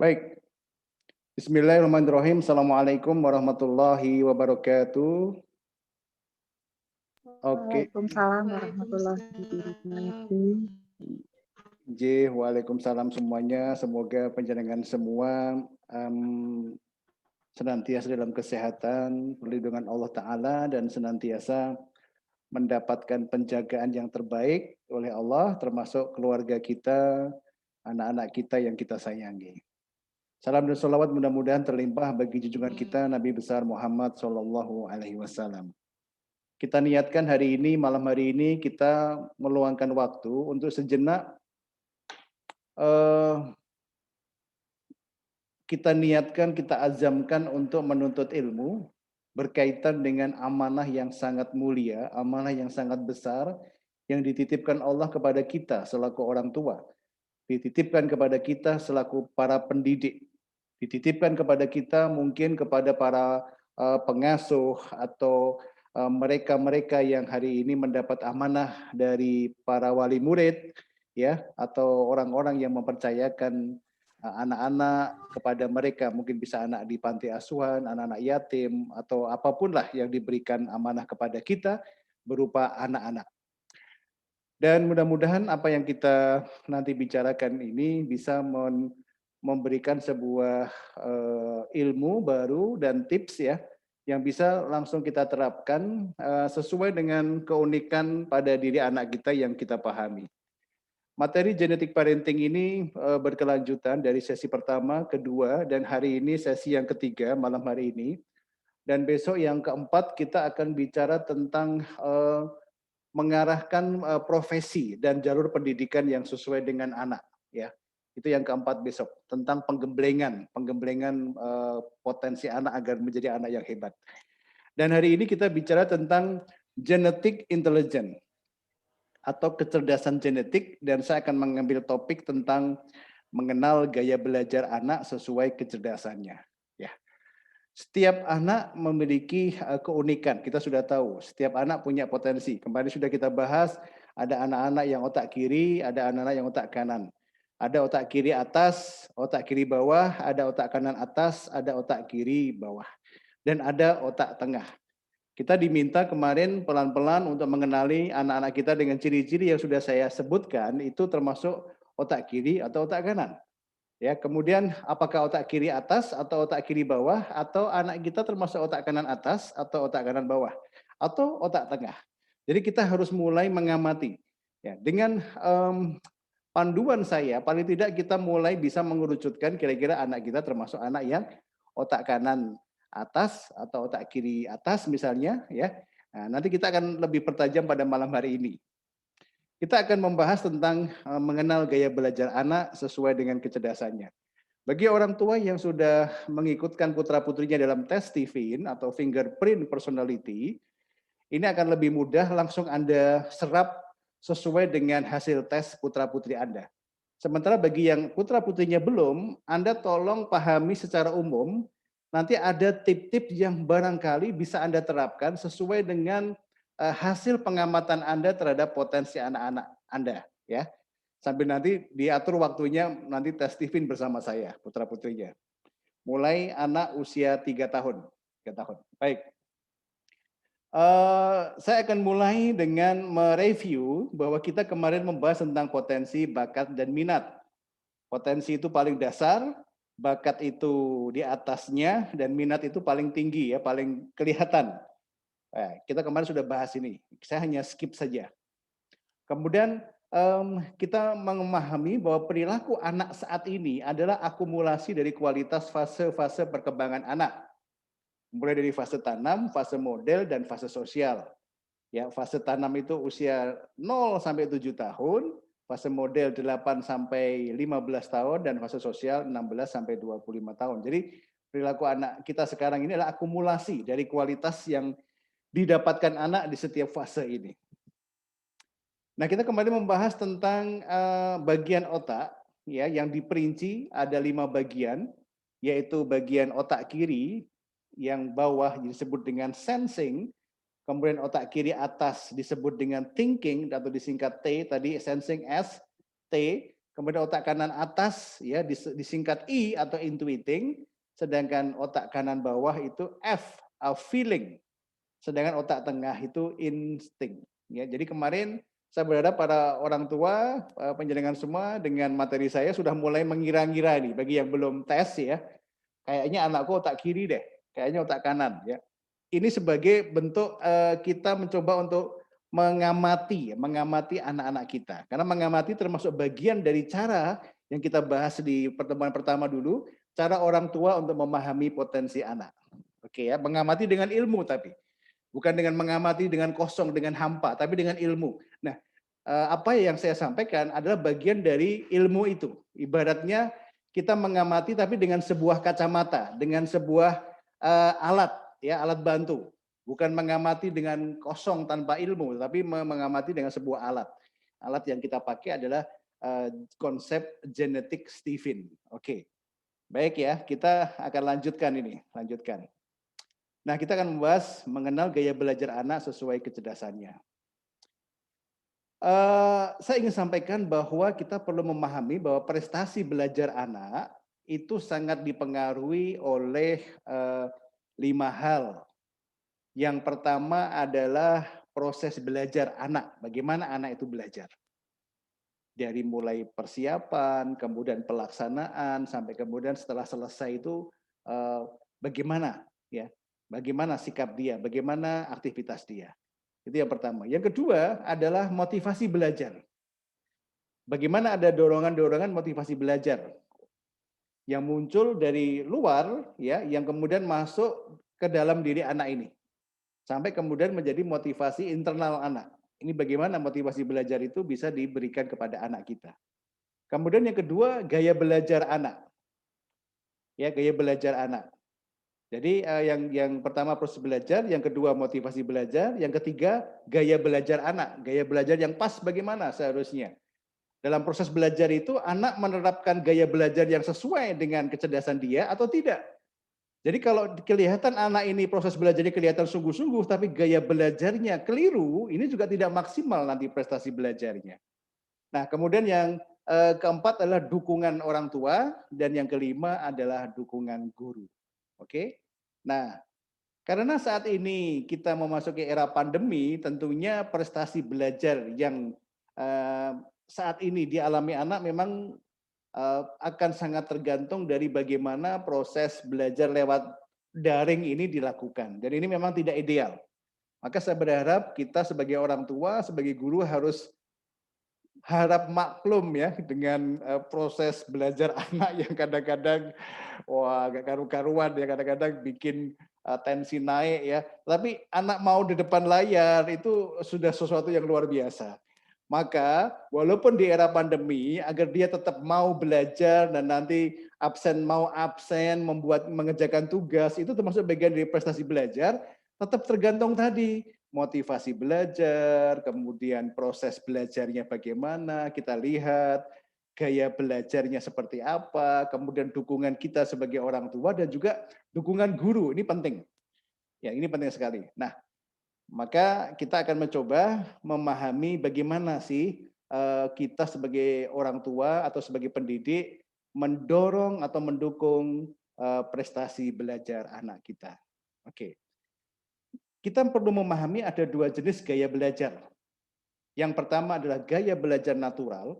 Baik, Bismillahirrahmanirrahim. Assalamualaikum warahmatullahi wabarakatuh. Oke, Waalaikumsalam warahmatullahi wabarakatuh. Waalaikumsalam semuanya. Semoga penjenengan semua senantiasa dalam kesehatan, perlindungan Allah Ta'ala, dan senantiasa mendapatkan penjagaan yang terbaik oleh Allah, termasuk keluarga kita, anak-anak kita yang kita sayangi. Salam dan salawat mudah-mudahan terlimpah bagi junjungan kita Nabi besar Muhammad Sallallahu Alaihi Wasallam. Kita niatkan hari ini, malam hari ini kita meluangkan waktu untuk sejenak kita niatkan, kita azamkan untuk menuntut ilmu berkaitan dengan amanah yang sangat mulia, amanah yang sangat besar yang dititipkan Allah kepada kita selaku orang tua, dititipkan kepada kita selaku para pendidik, dititipkan kepada kita mungkin kepada para pengasuh atau mereka-mereka yang hari ini mendapat amanah dari para wali murid, ya, atau orang-orang yang mempercayakan anak-anak kepada mereka, mungkin bisa anak di panti asuhan, anak-anak yatim, atau apapun lah yang diberikan amanah kepada kita berupa anak-anak. Dan mudah-mudahan apa yang kita nanti bicarakan ini bisa memberikan sebuah ilmu baru dan tips ya, yang bisa langsung kita terapkan sesuai dengan keunikan pada diri anak kita yang kita pahami. Materi genetic parenting ini berkelanjutan dari sesi pertama, kedua, dan hari ini sesi yang ketiga malam hari ini. Dan besok yang keempat kita akan bicara tentang mengarahkan profesi dan jalur pendidikan yang sesuai dengan anak, ya. Itu yang keempat besok, tentang penggemblengan potensi anak agar menjadi anak yang hebat. Dan hari ini kita bicara tentang genetic intelligence atau kecerdasan genetik, dan saya akan mengambil topik tentang mengenal gaya belajar anak sesuai kecerdasannya, ya. Setiap anak memiliki keunikan, kita sudah tahu, setiap anak punya potensi. Kemarin sudah kita bahas, ada anak-anak yang otak kiri, ada anak-anak yang otak kanan. Ada otak kiri atas, otak kiri bawah, ada otak kanan atas, ada otak kiri bawah. Dan ada otak tengah. Kita diminta kemarin pelan-pelan untuk mengenali anak-anak kita dengan ciri-ciri yang sudah saya sebutkan, itu termasuk otak kiri atau otak kanan. Ya, kemudian apakah otak kiri atas atau otak kiri bawah, atau anak kita termasuk otak kanan atas atau otak kanan bawah, atau otak tengah. Jadi kita harus mulai mengamati. Ya, dengan panduan saya, paling tidak kita mulai bisa mengerucutkan kira-kira anak kita termasuk anak yang otak kanan atas atau otak kiri atas misalnya, ya. Nah, nanti kita akan lebih pertajam pada malam hari ini. Kita akan membahas tentang mengenal gaya belajar anak sesuai dengan kecerdasannya. Bagi orang tua yang sudah mengikutkan putra-putrinya dalam tes TVIN atau fingerprint personality, ini akan lebih mudah langsung Anda serap sesuai dengan hasil tes putra-putri Anda. Sementara bagi yang putra-putrinya belum, Anda tolong pahami secara umum, nanti ada tip-tip yang barangkali bisa Anda terapkan sesuai dengan hasil pengamatan Anda terhadap potensi anak-anak Anda, ya. Sambil nanti diatur waktunya, nanti tes TVIN bersama saya, putra-putrinya. Mulai anak usia 3 tahun. 3 tahun. Baik. Saya akan mulai dengan mereview bahwa kita kemarin membahas tentang potensi, bakat, dan minat. Potensi itu paling dasar, bakat itu di atasnya, dan minat itu paling tinggi, ya, paling kelihatan. Nah, kita kemarin sudah bahas ini, saya hanya skip saja. Kemudian kita memahami bahwa perilaku anak saat ini adalah akumulasi dari kualitas fase-fase perkembangan anak. Mulai dari fase tanam, fase model, dan fase sosial. Ya, fase tanam itu usia 0 sampai 7 tahun, fase model 8 sampai 15 tahun, dan fase sosial 16 sampai 25 tahun. Jadi perilaku anak kita sekarang ini adalah akumulasi dari kualitas yang didapatkan anak di setiap fase ini. Nah, kita kembali membahas tentang bagian otak, ya, yang diperinci ada 5 bagian, yaitu bagian otak kiri yang bawah disebut dengan sensing, kemudian otak kiri atas disebut dengan thinking atau disingkat T tadi, sensing S, T, Kemudian otak kanan atas ya disingkat I atau intuiting, sedangkan otak kanan bawah itu F, feeling. Sedangkan otak tengah itu insting. Ya, jadi kemarin saya berharap para orang tua, penjenengan semua dengan materi saya sudah mulai mengira-ngira nih bagi yang belum tes ya. Kayaknya anakku otak kiri deh, kayaknya otak kanan ya. Ini sebagai bentuk kita mencoba untuk mengamati anak-anak kita. Karena mengamati termasuk bagian dari cara yang kita bahas di pertemuan pertama dulu, cara orang tua untuk memahami potensi anak. Oke ya, mengamati dengan ilmu tapi bukan dengan mengamati dengan kosong, dengan hampa, tapi dengan ilmu. Nah, apa yang saya sampaikan adalah bagian dari ilmu itu. Ibaratnya kita mengamati tapi dengan sebuah kacamata, dengan sebuah alat, ya alat bantu. Bukan mengamati dengan kosong tanpa ilmu, tapi mengamati dengan sebuah alat. Alat yang kita pakai adalah konsep genetik Stephen. Oke, baik ya, kita akan lanjutkan ini, lanjutkan. Nah, kita akan membahas mengenal gaya belajar anak sesuai kecerdasannya. Saya ingin sampaikan bahwa kita perlu memahami bahwa prestasi belajar anak itu sangat dipengaruhi oleh 5 hal. Yang pertama adalah proses belajar anak, bagaimana anak itu belajar. Dari mulai persiapan, kemudian pelaksanaan, sampai kemudian setelah selesai itu bagaimana ya, bagaimana sikap dia, bagaimana aktivitas dia. Itu yang pertama. Yang kedua adalah motivasi belajar. Bagaimana ada dorongan-dorongan motivasi belajar yang muncul dari luar ya, yang kemudian masuk ke dalam diri anak ini. Sampai kemudian menjadi motivasi internal anak. Ini bagaimana motivasi belajar itu bisa diberikan kepada anak kita. Kemudian yang kedua, gaya belajar anak. Ya, gaya belajar anak. Jadi yang pertama proses belajar, yang kedua motivasi belajar, yang ketiga gaya belajar anak. Gaya belajar yang pas bagaimana seharusnya. Dalam proses belajar itu anak menerapkan gaya belajar yang sesuai dengan kecerdasan dia atau tidak. Jadi kalau kelihatan anak ini proses belajarnya kelihatan sungguh-sungguh tapi gaya belajarnya keliru, ini juga tidak maksimal nanti prestasi belajarnya. Nah, kemudian yang keempat adalah dukungan orang tua dan yang kelima adalah dukungan guru. Oke. Nah, karena saat ini kita memasuki era pandemi, tentunya prestasi belajar yang saat ini dialami anak memang akan sangat tergantung dari bagaimana proses belajar lewat daring ini dilakukan. Dan ini memang tidak ideal. Maka saya berharap kita sebagai orang tua, sebagai guru harus harap maklum ya dengan proses belajar anak yang kadang-kadang wah agak karu-karuan ya, kadang-kadang bikin tensi naik ya. Tapi anak mau di depan layar itu sudah sesuatu yang luar biasa. Maka walaupun di era pandemi agar dia tetap mau belajar dan nanti absen mau absen, mengerjakan tugas itu termasuk bagian dari prestasi belajar, tetap tergantung tadi motivasi belajar, kemudian proses belajarnya bagaimana, kita lihat gaya belajarnya seperti apa, kemudian dukungan kita sebagai orang tua dan juga dukungan guru, ini penting. Ya, ini penting sekali. Nah, maka kita akan mencoba memahami bagaimana sih kita sebagai orang tua atau sebagai pendidik mendorong atau mendukung prestasi belajar anak kita. Oke. Kita perlu memahami ada 2 jenis gaya belajar. Yang pertama adalah gaya belajar natural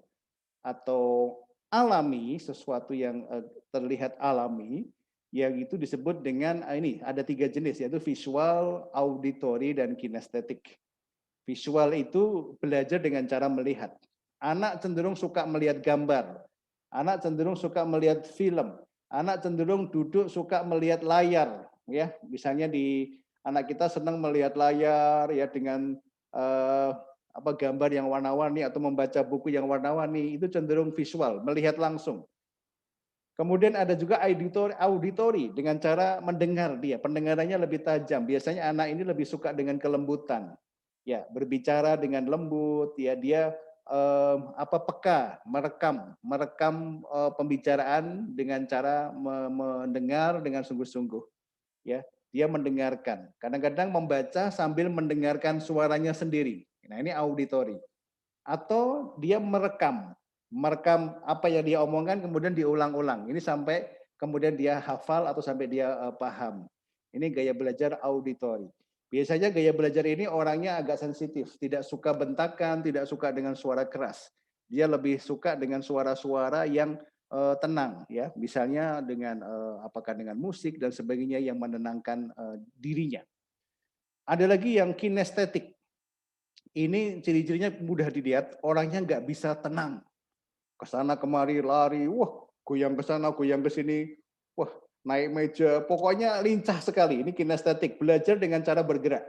atau alami, sesuatu yang terlihat alami, yang itu disebut dengan ini ada 3 jenis yaitu visual, auditory, dan kinestetik. Visual itu belajar dengan cara melihat. Anak cenderung suka melihat gambar, anak cenderung suka melihat film, anak cenderung duduk suka melihat layar, ya. Misalnya di anak kita senang melihat layar ya dengan gambar yang warna-warni atau membaca buku yang warna-warni, itu cenderung visual, melihat langsung. Kemudian ada juga auditory dengan cara mendengar dia, pendengarannya lebih tajam. Biasanya anak ini lebih suka dengan kelembutan. Ya, berbicara dengan lembut, ya dia peka, merekam pembicaraan dengan cara mendengar dengan sungguh-sungguh. Ya, dia mendengarkan. Kadang-kadang membaca sambil mendengarkan suaranya sendiri. Nah, ini auditory. Atau dia merekam. merekam apa yang dia omongkan kemudian diulang-ulang. Ini sampai kemudian dia hafal atau sampai dia paham. Ini gaya belajar auditori. Biasanya gaya belajar ini orangnya agak sensitif, tidak suka bentakan, tidak suka dengan suara keras. Dia lebih suka dengan suara-suara yang tenang, ya. Misalnya dengan apakah dengan musik dan sebagainya yang menenangkan dirinya. Ada lagi yang kinestetik. Ini ciri-cirinya mudah dilihat, orangnya nggak bisa tenang. Ke sana kemari lari, wah goyang ke sana, goyang ke sini, wah naik meja, pokoknya lincah sekali. Ini kinestetik, belajar dengan cara bergerak.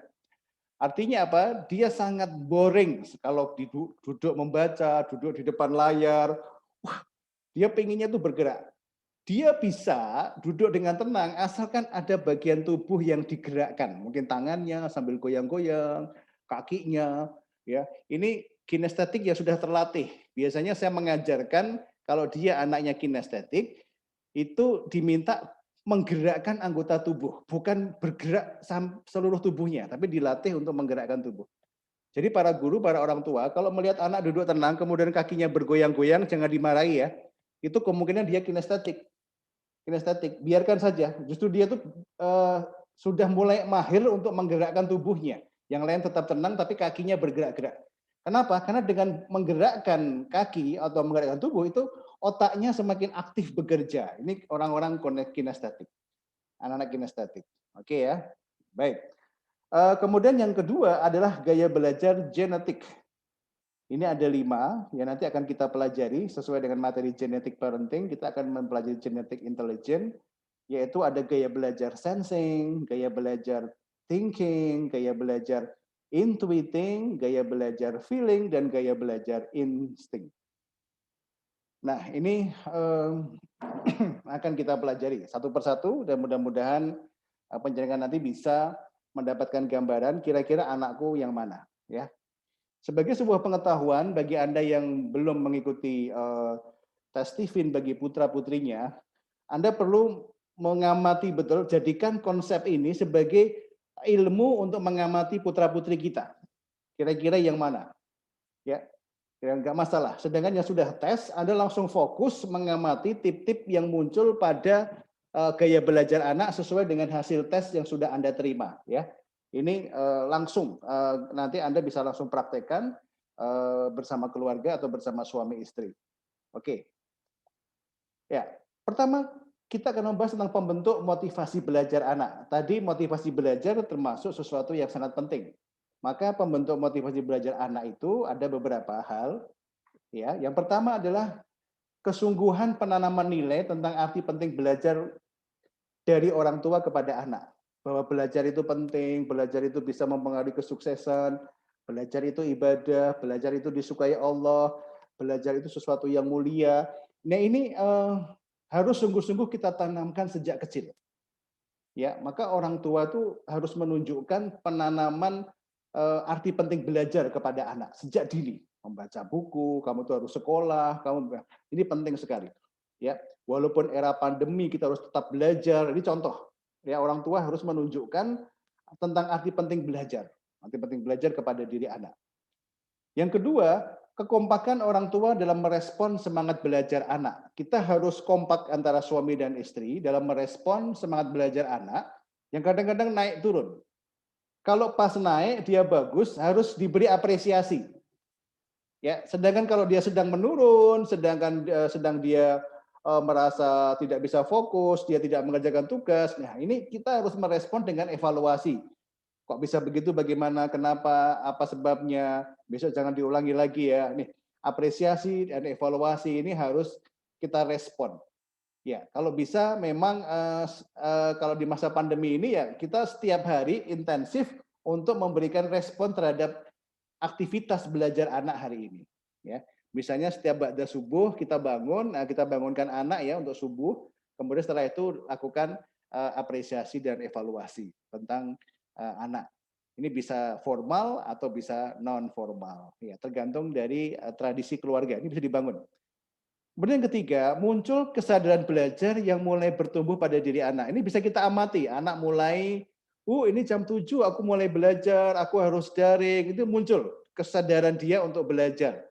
Artinya apa? Dia sangat boring kalau duduk membaca, duduk di depan layar. Wah, dia pengennya tuh bergerak. Dia bisa duduk dengan tenang asalkan ada bagian tubuh yang digerakkan, mungkin tangannya sambil goyang-goyang, kakinya, ya. Ini kinestetik yang sudah terlatih. Biasanya saya mengajarkan kalau dia anaknya kinestetik, itu diminta menggerakkan anggota tubuh, bukan bergerak seluruh tubuhnya, tapi dilatih untuk menggerakkan tubuh. Jadi para guru, para orang tua, kalau melihat anak duduk tenang, kemudian kakinya bergoyang-goyang, jangan dimarahi ya. Itu kemungkinan dia kinestetik. Kinestetik, biarkan saja. Justru dia tuh sudah mulai mahir untuk menggerakkan tubuhnya. Yang lain tetap tenang, tapi kakinya bergerak-gerak. Kenapa? Karena dengan menggerakkan kaki atau menggerakkan tubuh itu otaknya semakin aktif bekerja. Ini orang-orang kinestetik, anak-anak kinestetik. Oke ya, baik. Kemudian yang kedua adalah gaya belajar genetik. Ini ada 5 yang nanti akan kita pelajari sesuai dengan materi genetic parenting. Kita akan mempelajari genetic intelligence, yaitu ada gaya belajar sensing, gaya belajar thinking, gaya belajar intuiting, gaya belajar feeling, dan gaya belajar insting. Nah, ini akan kita pelajari satu persatu dan mudah-mudahan penjenengan nanti bisa mendapatkan gambaran kira-kira anakku yang mana, ya. Sebagai sebuah pengetahuan bagi Anda yang belum mengikuti tes Stephen bagi putra-putrinya, Anda perlu mengamati betul, jadikan konsep ini sebagai ilmu untuk mengamati putra-putri kita. Kira-kira yang mana? Ya, enggak masalah. Sedangkan yang sudah tes, Anda langsung fokus mengamati tip-tip yang muncul pada gaya belajar anak sesuai dengan hasil tes yang sudah Anda terima, ya. Ini langsung nanti Anda bisa langsung praktekkan bersama keluarga atau bersama suami istri. Oke. Ya, pertama kita akan membahas tentang pembentuk motivasi belajar anak. Tadi motivasi belajar termasuk sesuatu yang sangat penting. Maka pembentuk motivasi belajar anak itu ada beberapa hal. Ya, yang pertama adalah kesungguhan penanaman nilai tentang arti penting belajar dari orang tua kepada anak. Bahwa belajar itu penting, belajar itu bisa mempengaruhi kesuksesan, belajar itu ibadah, belajar itu disukai Allah, belajar itu sesuatu yang mulia. Nah ini harus sungguh-sungguh kita tanamkan sejak kecil. Ya, maka orang tua tuh harus menunjukkan penanaman arti penting belajar kepada anak sejak dini. Membaca buku, kamu tuh harus sekolah, ini penting sekali. Ya, walaupun era pandemi kita harus tetap belajar. Ini contoh. Ya, orang tua harus menunjukkan tentang arti penting belajar kepada diri anak. Yang kedua, kekompakan orang tua dalam merespon semangat belajar anak. Kita harus kompak antara suami dan istri dalam merespon semangat belajar anak yang kadang-kadang naik turun. Kalau pas naik dia bagus, harus diberi apresiasi. Ya, sedangkan kalau dia sedang menurun, sedang dia merasa tidak bisa fokus, dia tidak mengerjakan tugas. Nah, ini kita harus merespon dengan evaluasi. Kok bisa begitu? Bagaimana? Kenapa? Apa sebabnya? Besok jangan diulangi lagi ya. Nih, apresiasi dan evaluasi ini harus kita respon. Ya, kalau bisa memang kalau di masa pandemi ini ya kita setiap hari intensif untuk memberikan respon terhadap aktivitas belajar anak hari ini. Ya, misalnya setiap ba'da subuh kita bangun, kita bangunkan anak ya untuk subuh. Kemudian setelah itu lakukan apresiasi dan evaluasi tentang anak. Ini bisa formal atau bisa non formal. Ya, tergantung dari tradisi keluarga. Ini bisa dibangun. Kemudian yang ketiga, muncul kesadaran belajar yang mulai bertumbuh pada diri anak. Ini bisa kita amati, anak mulai, ini jam 7 aku mulai belajar, aku harus daring. Itu muncul kesadaran dia untuk belajar.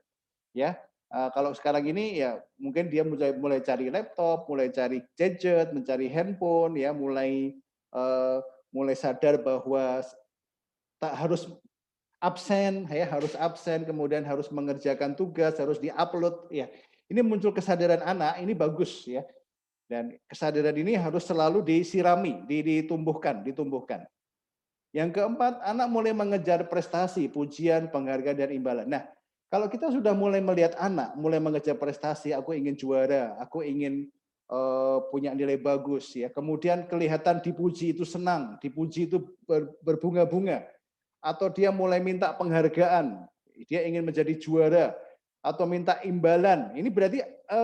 Ya, Kalau sekarang ini ya mungkin dia mulai mulai cari laptop, mulai cari gadget, mencari handphone, ya eh, mulai sadar bahwa tak harus absen, ya harus absen, kemudian harus mengerjakan tugas, harus diupload, ya. Ini muncul kesadaran anak, ini bagus, ya. Dan kesadaran ini harus selalu disirami, ditumbuhkan. Yang keempat, anak mulai mengejar prestasi, pujian, penghargaan, dan imbalan. Nah, kalau kita sudah mulai melihat anak, mulai mengejar prestasi, aku ingin juara, aku ingin punya nilai bagus, ya. Kemudian kelihatan dipuji itu senang, dipuji itu berbunga-bunga, atau dia mulai minta penghargaan, dia ingin menjadi juara, atau minta imbalan. Ini berarti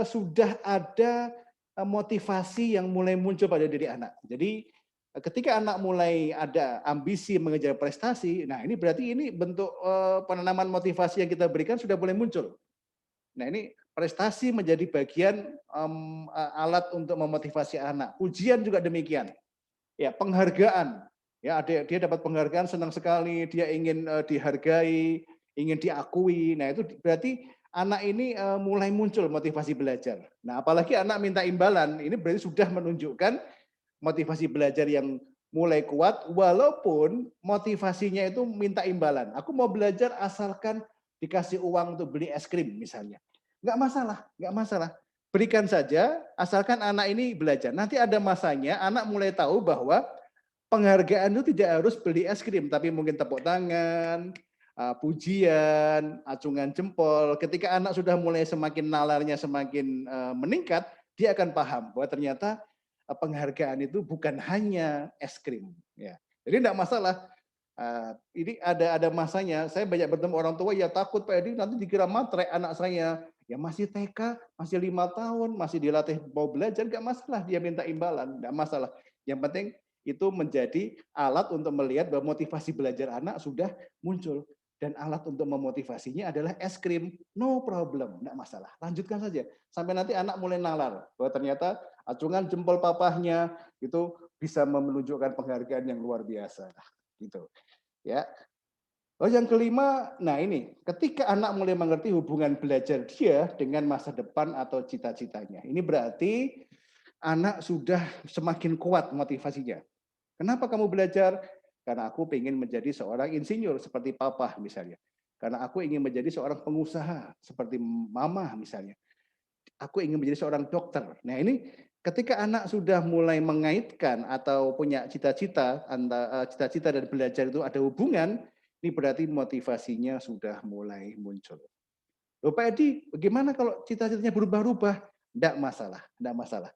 sudah ada motivasi yang mulai muncul pada diri anak. Jadi ketika anak mulai ada ambisi mengejar prestasi, nah ini berarti ini bentuk penanaman motivasi yang kita berikan sudah mulai muncul. Nah ini prestasi menjadi bagian alat untuk memotivasi anak. Pujian juga demikian. Ya, penghargaan. Ya, dia dapat penghargaan senang sekali, dia ingin dihargai, ingin diakui. Nah, itu berarti anak ini mulai muncul motivasi belajar. Nah, apalagi anak minta imbalan, ini berarti sudah menunjukkan motivasi belajar yang mulai kuat, walaupun motivasinya itu minta imbalan. Aku mau belajar asalkan dikasih uang untuk beli es krim misalnya. Nggak masalah, nggak masalah. Berikan saja, asalkan anak ini belajar. Nanti ada masanya anak mulai tahu bahwa penghargaan itu tidak harus beli es krim, tapi mungkin tepuk tangan, pujian, acungan jempol. Ketika anak sudah mulai semakin nalarnya semakin meningkat, dia akan paham bahwa ternyata penghargaan itu bukan hanya es krim. Ya. Jadi tidak masalah. Ini ada masanya. Saya banyak bertemu orang tua ya takut Pak Edi nanti dikira matre anak saya. Ya masih TK, masih 5 tahun, masih dilatih mau belajar, nggak masalah dia minta imbalan, nggak masalah. Yang penting itu menjadi alat untuk melihat bahwa motivasi belajar anak sudah muncul. Dan alat untuk memotivasinya adalah es krim. No problem, nggak masalah. Lanjutkan saja. Sampai nanti anak mulai nalar bahwa ternyata acungan jempol papahnya itu bisa menunjukkan penghargaan yang luar biasa. Gitu. Ya. Oh, yang kelima, nah ini, ketika anak mulai mengerti hubungan belajar dia dengan masa depan atau cita-citanya. Ini berarti anak sudah semakin kuat motivasinya. Kenapa kamu belajar? Karena aku ingin menjadi seorang insinyur seperti papa misalnya. Karena aku ingin menjadi seorang pengusaha seperti mama misalnya. Aku ingin menjadi seorang dokter. Nah ini ketika anak sudah mulai mengaitkan atau punya cita-cita, antara cita-cita dan belajar itu ada hubungan, ini berarti motivasinya sudah mulai muncul. Loh Pak Edi, bagaimana kalau cita-citanya berubah-ubah? Tidak masalah, tidak masalah.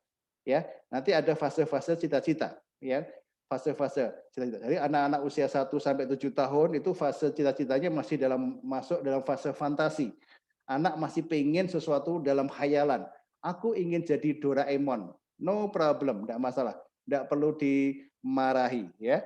Ya, nanti ada fase-fase cita-cita, ya. Fase-fase cita-cita. Jadi anak-anak usia 1 sampai 7 tahun itu fase cita-citanya masih masuk dalam fase fantasi. Anak masih pengen sesuatu dalam khayalan. Aku ingin jadi Doraemon. No problem, tidak masalah. Tidak perlu dimarahi, ya.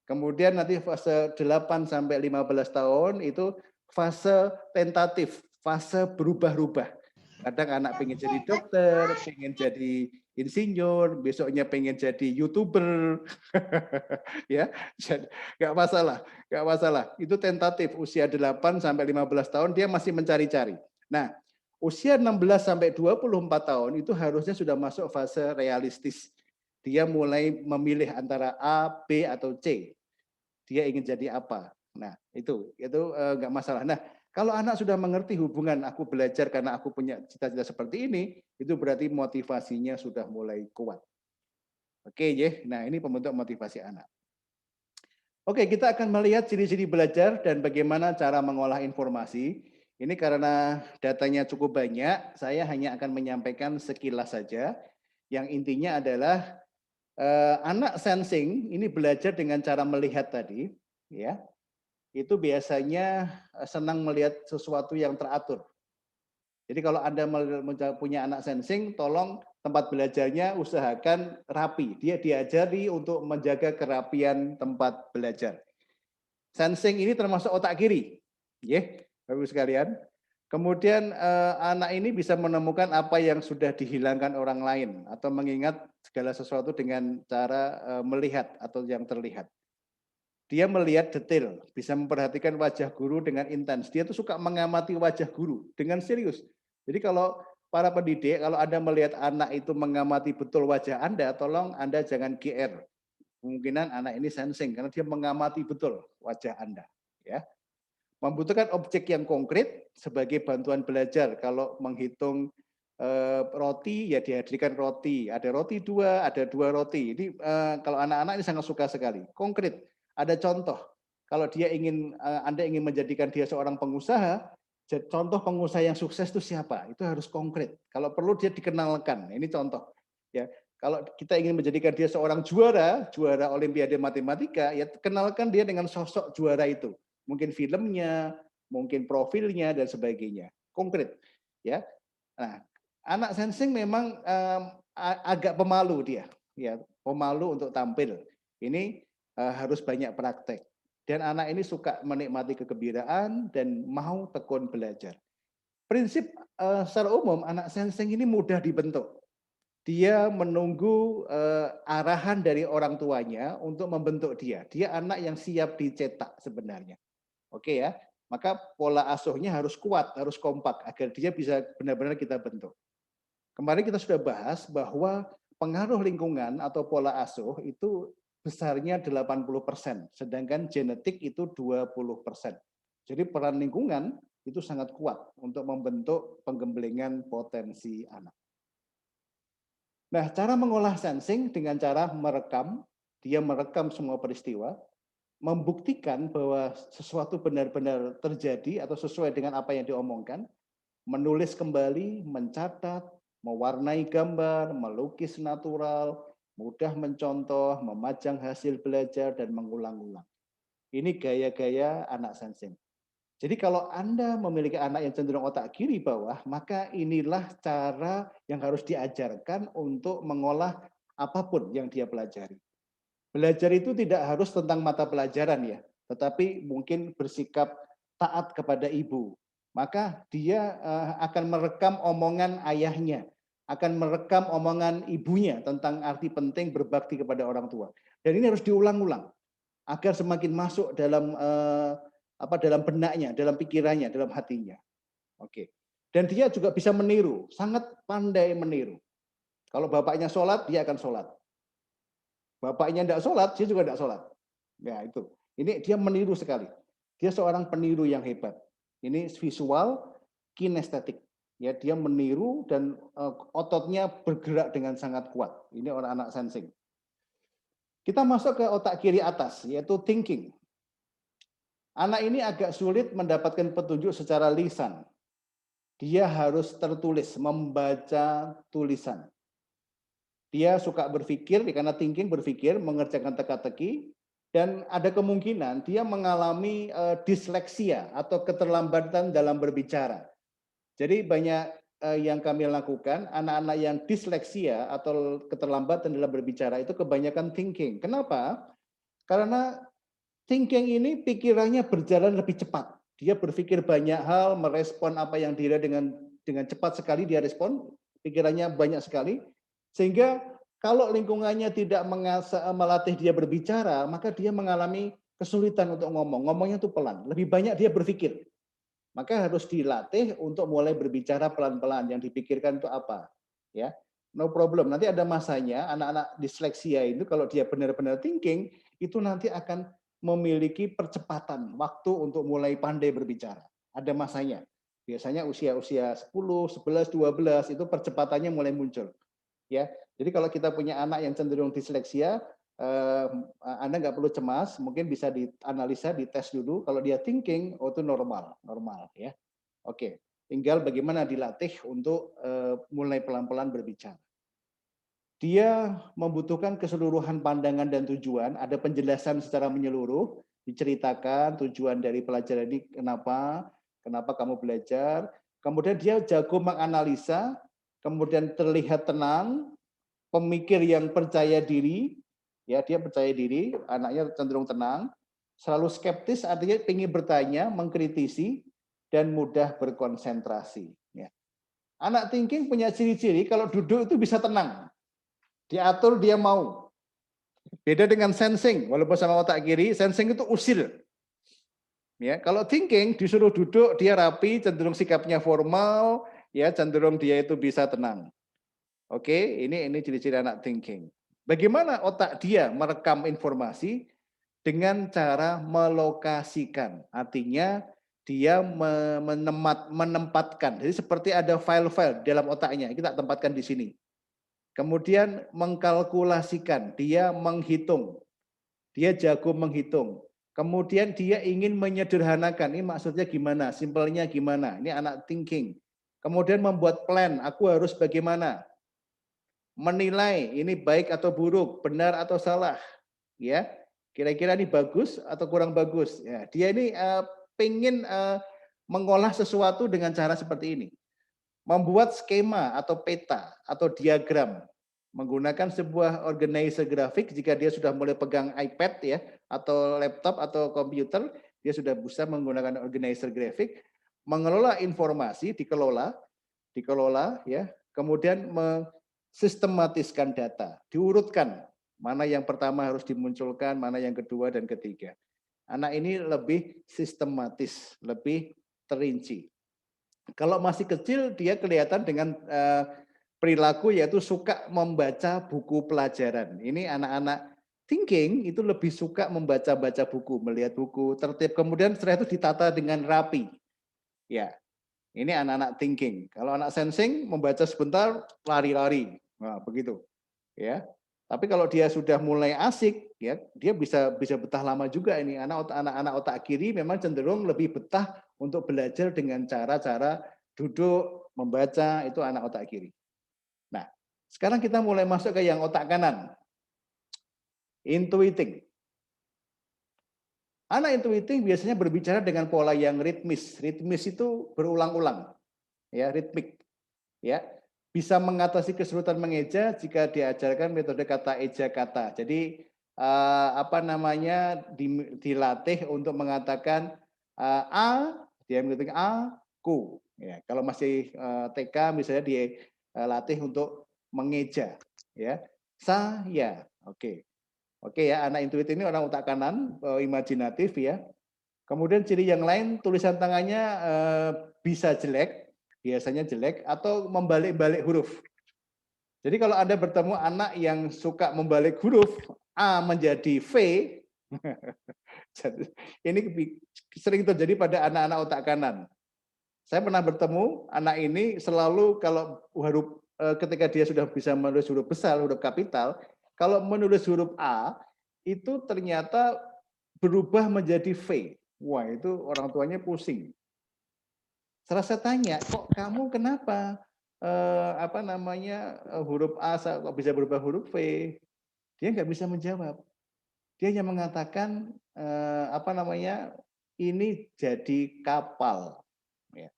Kemudian nanti fase 8 sampai 15 tahun itu fase tentatif, fase berubah-ubah. Kadang anak pengen jadi dokter, pengen jadi insinyur, besoknya pengen jadi YouTuber. Ya, nggak masalah, nggak masalah. Itu tentatif usia 8 sampai 15 tahun dia masih mencari-cari. Nah, usia 16 sampai 24 tahun itu harusnya sudah masuk fase realistis. Dia mulai memilih antara A, B atau C. Dia ingin jadi apa. Nah, itu nggak masalah. Nah, kalau anak sudah mengerti hubungan aku belajar karena aku punya cita-cita seperti ini, itu berarti motivasinya sudah mulai kuat. Oke, ya. Nah, ini pembentuk motivasi anak. Oke, kita akan melihat ciri-ciri belajar dan bagaimana cara mengolah informasi. Ini karena datanya cukup banyak, saya hanya akan menyampaikan sekilas saja. Yang intinya adalah anak sensing ini belajar dengan cara melihat tadi, ya. Itu biasanya senang melihat sesuatu yang teratur. Jadi kalau Anda punya anak sensing, tolong tempat belajarnya usahakan rapi. Dia diajari untuk menjaga kerapian tempat belajar. Sensing ini termasuk otak kiri. Bapak sekalian. Kemudian anak ini bisa menemukan apa yang sudah dihilangkan orang lain atau mengingat segala sesuatu dengan cara melihat atau yang terlihat. Dia melihat detail, bisa memperhatikan wajah guru dengan intens. Dia tuh suka mengamati wajah guru dengan serius. Jadi kalau para pendidik, kalau Anda melihat anak itu mengamati betul wajah Anda, tolong Anda jangan GR. Kemungkinan anak ini sensing karena dia mengamati betul wajah Anda. Ya. Membutuhkan objek yang konkret sebagai bantuan belajar. Kalau menghitung roti, ya dihadirkan roti. Ada roti 2, ada 2 roti. Ini kalau anak-anak ini sangat suka sekali. Konkret, ada contoh. Kalau dia ingin, Anda ingin menjadikan dia seorang pengusaha, contoh pengusaha yang sukses itu siapa? Itu harus konkret. Kalau perlu dia dikenalkan. Ini contoh. Ya, kalau kita ingin menjadikan dia seorang juara Olimpiade Matematika, ya kenalkan dia dengan sosok juara itu. Mungkin filmnya, mungkin profilnya dan sebagainya. Konkret, ya. Nah, anak sensing memang agak pemalu dia, ya, pemalu untuk tampil. Ini harus banyak praktek. Dan anak ini suka menikmati kegembiraan dan mau tekun belajar. Prinsip secara umum anak sensing ini mudah dibentuk. Dia menunggu arahan dari orang tuanya untuk membentuk dia. Dia anak yang siap dicetak sebenarnya. Oke ya, maka pola asuhnya harus kuat, harus kompak agar dia bisa benar-benar kita bentuk. Kemarin kita sudah bahas bahwa pengaruh lingkungan atau pola asuh itu besarnya 80%, sedangkan genetik itu 20%. Jadi peran lingkungan itu sangat kuat untuk membentuk penggemblengan potensi anak. Nah, cara mengolah sensing dengan cara merekam, dia merekam semua peristiwa, membuktikan bahwa sesuatu benar-benar terjadi atau sesuai dengan apa yang diomongkan, menulis kembali, mencatat, mewarnai gambar, melukis natural, mudah mencontoh, memajang hasil belajar, dan mengulang-ulang. Ini gaya-gaya anak sensing. Jadi kalau Anda memiliki anak yang cenderung otak kiri bawah, maka inilah cara yang harus diajarkan untuk mengolah apapun yang dia pelajari. Belajar itu tidak harus tentang mata pelajaran ya, tetapi mungkin bersikap taat kepada ibu. Maka dia akan merekam omongan ayahnya, akan merekam omongan ibunya tentang arti penting berbakti kepada orang tua. Dan ini harus diulang-ulang agar semakin masuk dalam dalam benaknya, dalam pikirannya, dalam hatinya. Oke. Dan dia juga bisa meniru, sangat pandai meniru. Kalau bapaknya sholat, dia akan sholat. Bapaknya tidak sholat, dia juga tidak sholat. Ya itu. Ini dia meniru sekali. Dia seorang peniru yang hebat. Ini visual, kinestetik. Ya, dia meniru dan ototnya bergerak dengan sangat kuat. Ini orang anak sensing. Kita masuk ke otak kiri atas, yaitu thinking. Anak ini agak sulit mendapatkan petunjuk secara lisan. Dia harus tertulis, membaca tulisan. Dia suka berpikir, karena thinking berpikir, mengerjakan teka-teki, dan ada kemungkinan dia mengalami disleksia atau keterlambatan dalam berbicara. Jadi banyak yang kami lakukan, anak-anak yang disleksia atau keterlambatan dalam berbicara itu kebanyakan thinking. Kenapa? Karena thinking ini pikirannya berjalan lebih cepat. Dia berpikir banyak hal, merespon apa yang dilihat dengan cepat sekali dia respon, pikirannya banyak sekali. Sehingga kalau lingkungannya tidak melatih dia berbicara, maka dia mengalami kesulitan untuk ngomong. Ngomongnya itu pelan, lebih banyak dia berpikir. Maka harus dilatih untuk mulai berbicara pelan-pelan. Yang dipikirkan itu apa? Ya, no problem. Nanti ada masanya anak-anak disleksia itu kalau dia benar-benar thinking, itu nanti akan memiliki percepatan waktu untuk mulai pandai berbicara. Ada masanya. Biasanya usia-usia 10, 11, 12 itu percepatannya mulai muncul. Ya, jadi kalau kita punya anak yang cenderung disleksia, Anda nggak perlu cemas, mungkin bisa dianalisa, dites dulu. Kalau dia thinking, oh itu normal ya. Oke, tinggal bagaimana dilatih untuk mulai pelan-pelan berbicara. Dia membutuhkan keseluruhan pandangan dan tujuan, ada penjelasan secara menyeluruh, diceritakan tujuan dari pelajaran ini kenapa kamu belajar. Kemudian dia jago menganalisa, kemudian terlihat tenang, pemikir yang percaya diri, ya dia percaya diri, anaknya cenderung tenang, selalu skeptis artinya ingin bertanya, mengkritisi, dan mudah berkonsentrasi. Ya. Anak thinking punya ciri-ciri kalau duduk itu bisa tenang, diatur dia mau. Beda dengan sensing, walaupun sama otak kiri, sensing itu usil. Ya, kalau thinking disuruh duduk dia rapi, cenderung sikapnya formal, ya cenderung dia itu bisa tenang. Oke, ini ciri-ciri anak thinking. Bagaimana otak dia merekam informasi dengan cara melokasikan. Artinya dia menempatkan. Jadi seperti ada file-file dalam otaknya, kita tempatkan di sini. Kemudian mengkalkulasikan, dia menghitung. Dia jago menghitung. Kemudian dia ingin menyederhanakan. Ini maksudnya gimana? Simpelnya gimana? Ini anak thinking. Kemudian membuat plan, aku harus bagaimana? Menilai ini baik atau buruk, benar atau salah, ya. Kira-kira ini bagus atau kurang bagus. Ya, dia ini pengen mengolah sesuatu dengan cara seperti ini. Membuat skema atau peta atau diagram menggunakan sebuah organizer grafik. Jika dia sudah mulai pegang iPad ya atau laptop atau komputer, dia sudah bisa menggunakan organizer grafik, mengelola informasi, dikelola ya, kemudian sistematiskan data, diurutkan mana yang pertama harus dimunculkan, mana yang kedua dan ketiga. Anak ini lebih sistematis, lebih terinci. Kalau masih kecil dia kelihatan dengan perilaku yaitu suka membaca buku pelajaran. Ini anak-anak thinking itu lebih suka membaca-baca buku, melihat buku tertib, kemudian setelah itu ditata dengan rapi. Ya, ini anak-anak thinking. Kalau anak sensing membaca sebentar lari-lari. Nah, begitu. Ya. Tapi kalau dia sudah mulai asik, ya, dia bisa betah lama juga ini. Anak-anak otak kiri memang cenderung lebih betah untuk belajar dengan cara-cara duduk, membaca, itu anak otak kiri. Nah, sekarang kita mulai masuk ke yang otak kanan. Intuiting. Anak intuiting biasanya berbicara dengan pola yang ritmis. Ritmis itu berulang-ulang. Ya, ritmik. Ya, bisa mengatasi kesulitan mengeja jika diajarkan metode kata eja kata. Jadi dilatih untuk mengatakan a, dia mengatakan a, ku. Ya, kalau masih TK misalnya dilatih untuk mengeja, ya. Saya, oke. Oke ya, anak intuitif ini orang otak kanan, imajinatif ya. Kemudian ciri yang lain, tulisan tangannya bisa jelek, biasanya jelek, atau membalik-balik huruf. Jadi kalau Anda bertemu anak yang suka membalik huruf, A menjadi V, ini sering terjadi pada anak-anak otak kanan. Saya pernah bertemu anak ini selalu kalau huruf ketika dia sudah bisa menulis huruf besar, huruf kapital, kalau menulis huruf A itu ternyata berubah menjadi V. Wah, itu orang tuanya pusing. Setelah saya tanya, kok kamu kenapa huruf A kok bisa berubah huruf V? Dia nggak bisa menjawab. Dia hanya mengatakan ini jadi kapal. Ya.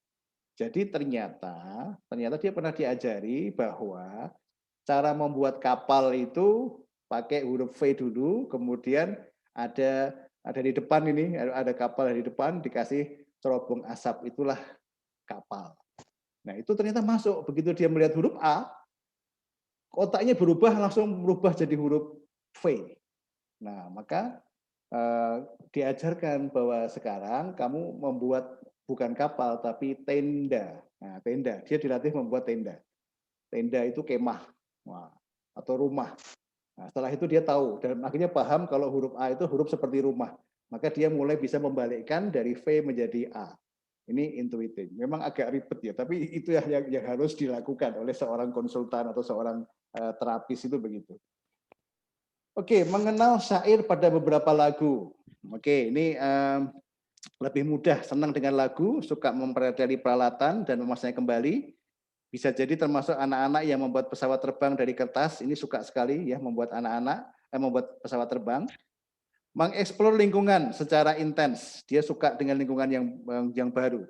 Jadi ternyata dia pernah diajari bahwa cara membuat kapal itu pakai huruf V dulu, kemudian ada di depan ini, ada kapal di depan dikasih cerobong asap, itulah kapal. Nah itu ternyata masuk, begitu dia melihat huruf A, otaknya berubah langsung berubah jadi huruf V. Nah maka diajarkan bahwa sekarang kamu membuat bukan kapal tapi tenda. Nah tenda, dia dilatih membuat tenda. Tenda itu kemah atau rumah. Nah, setelah itu dia tahu dan akhirnya paham kalau huruf A itu huruf seperti rumah. Maka dia mulai bisa membalikkan dari V menjadi A. Ini intuitif. Memang agak ribet ya, tapi itu yang harus dilakukan oleh seorang konsultan atau seorang terapis itu begitu. Oke, mengenal syair pada beberapa lagu. Oke, ini lebih mudah, senang dengan lagu, suka mempelajari peralatan dan memasangnya kembali. Bisa jadi termasuk anak-anak yang membuat pesawat terbang dari kertas, ini suka sekali ya membuat membuat pesawat terbang. Mengeksplor lingkungan secara intens, dia suka dengan lingkungan yang baru.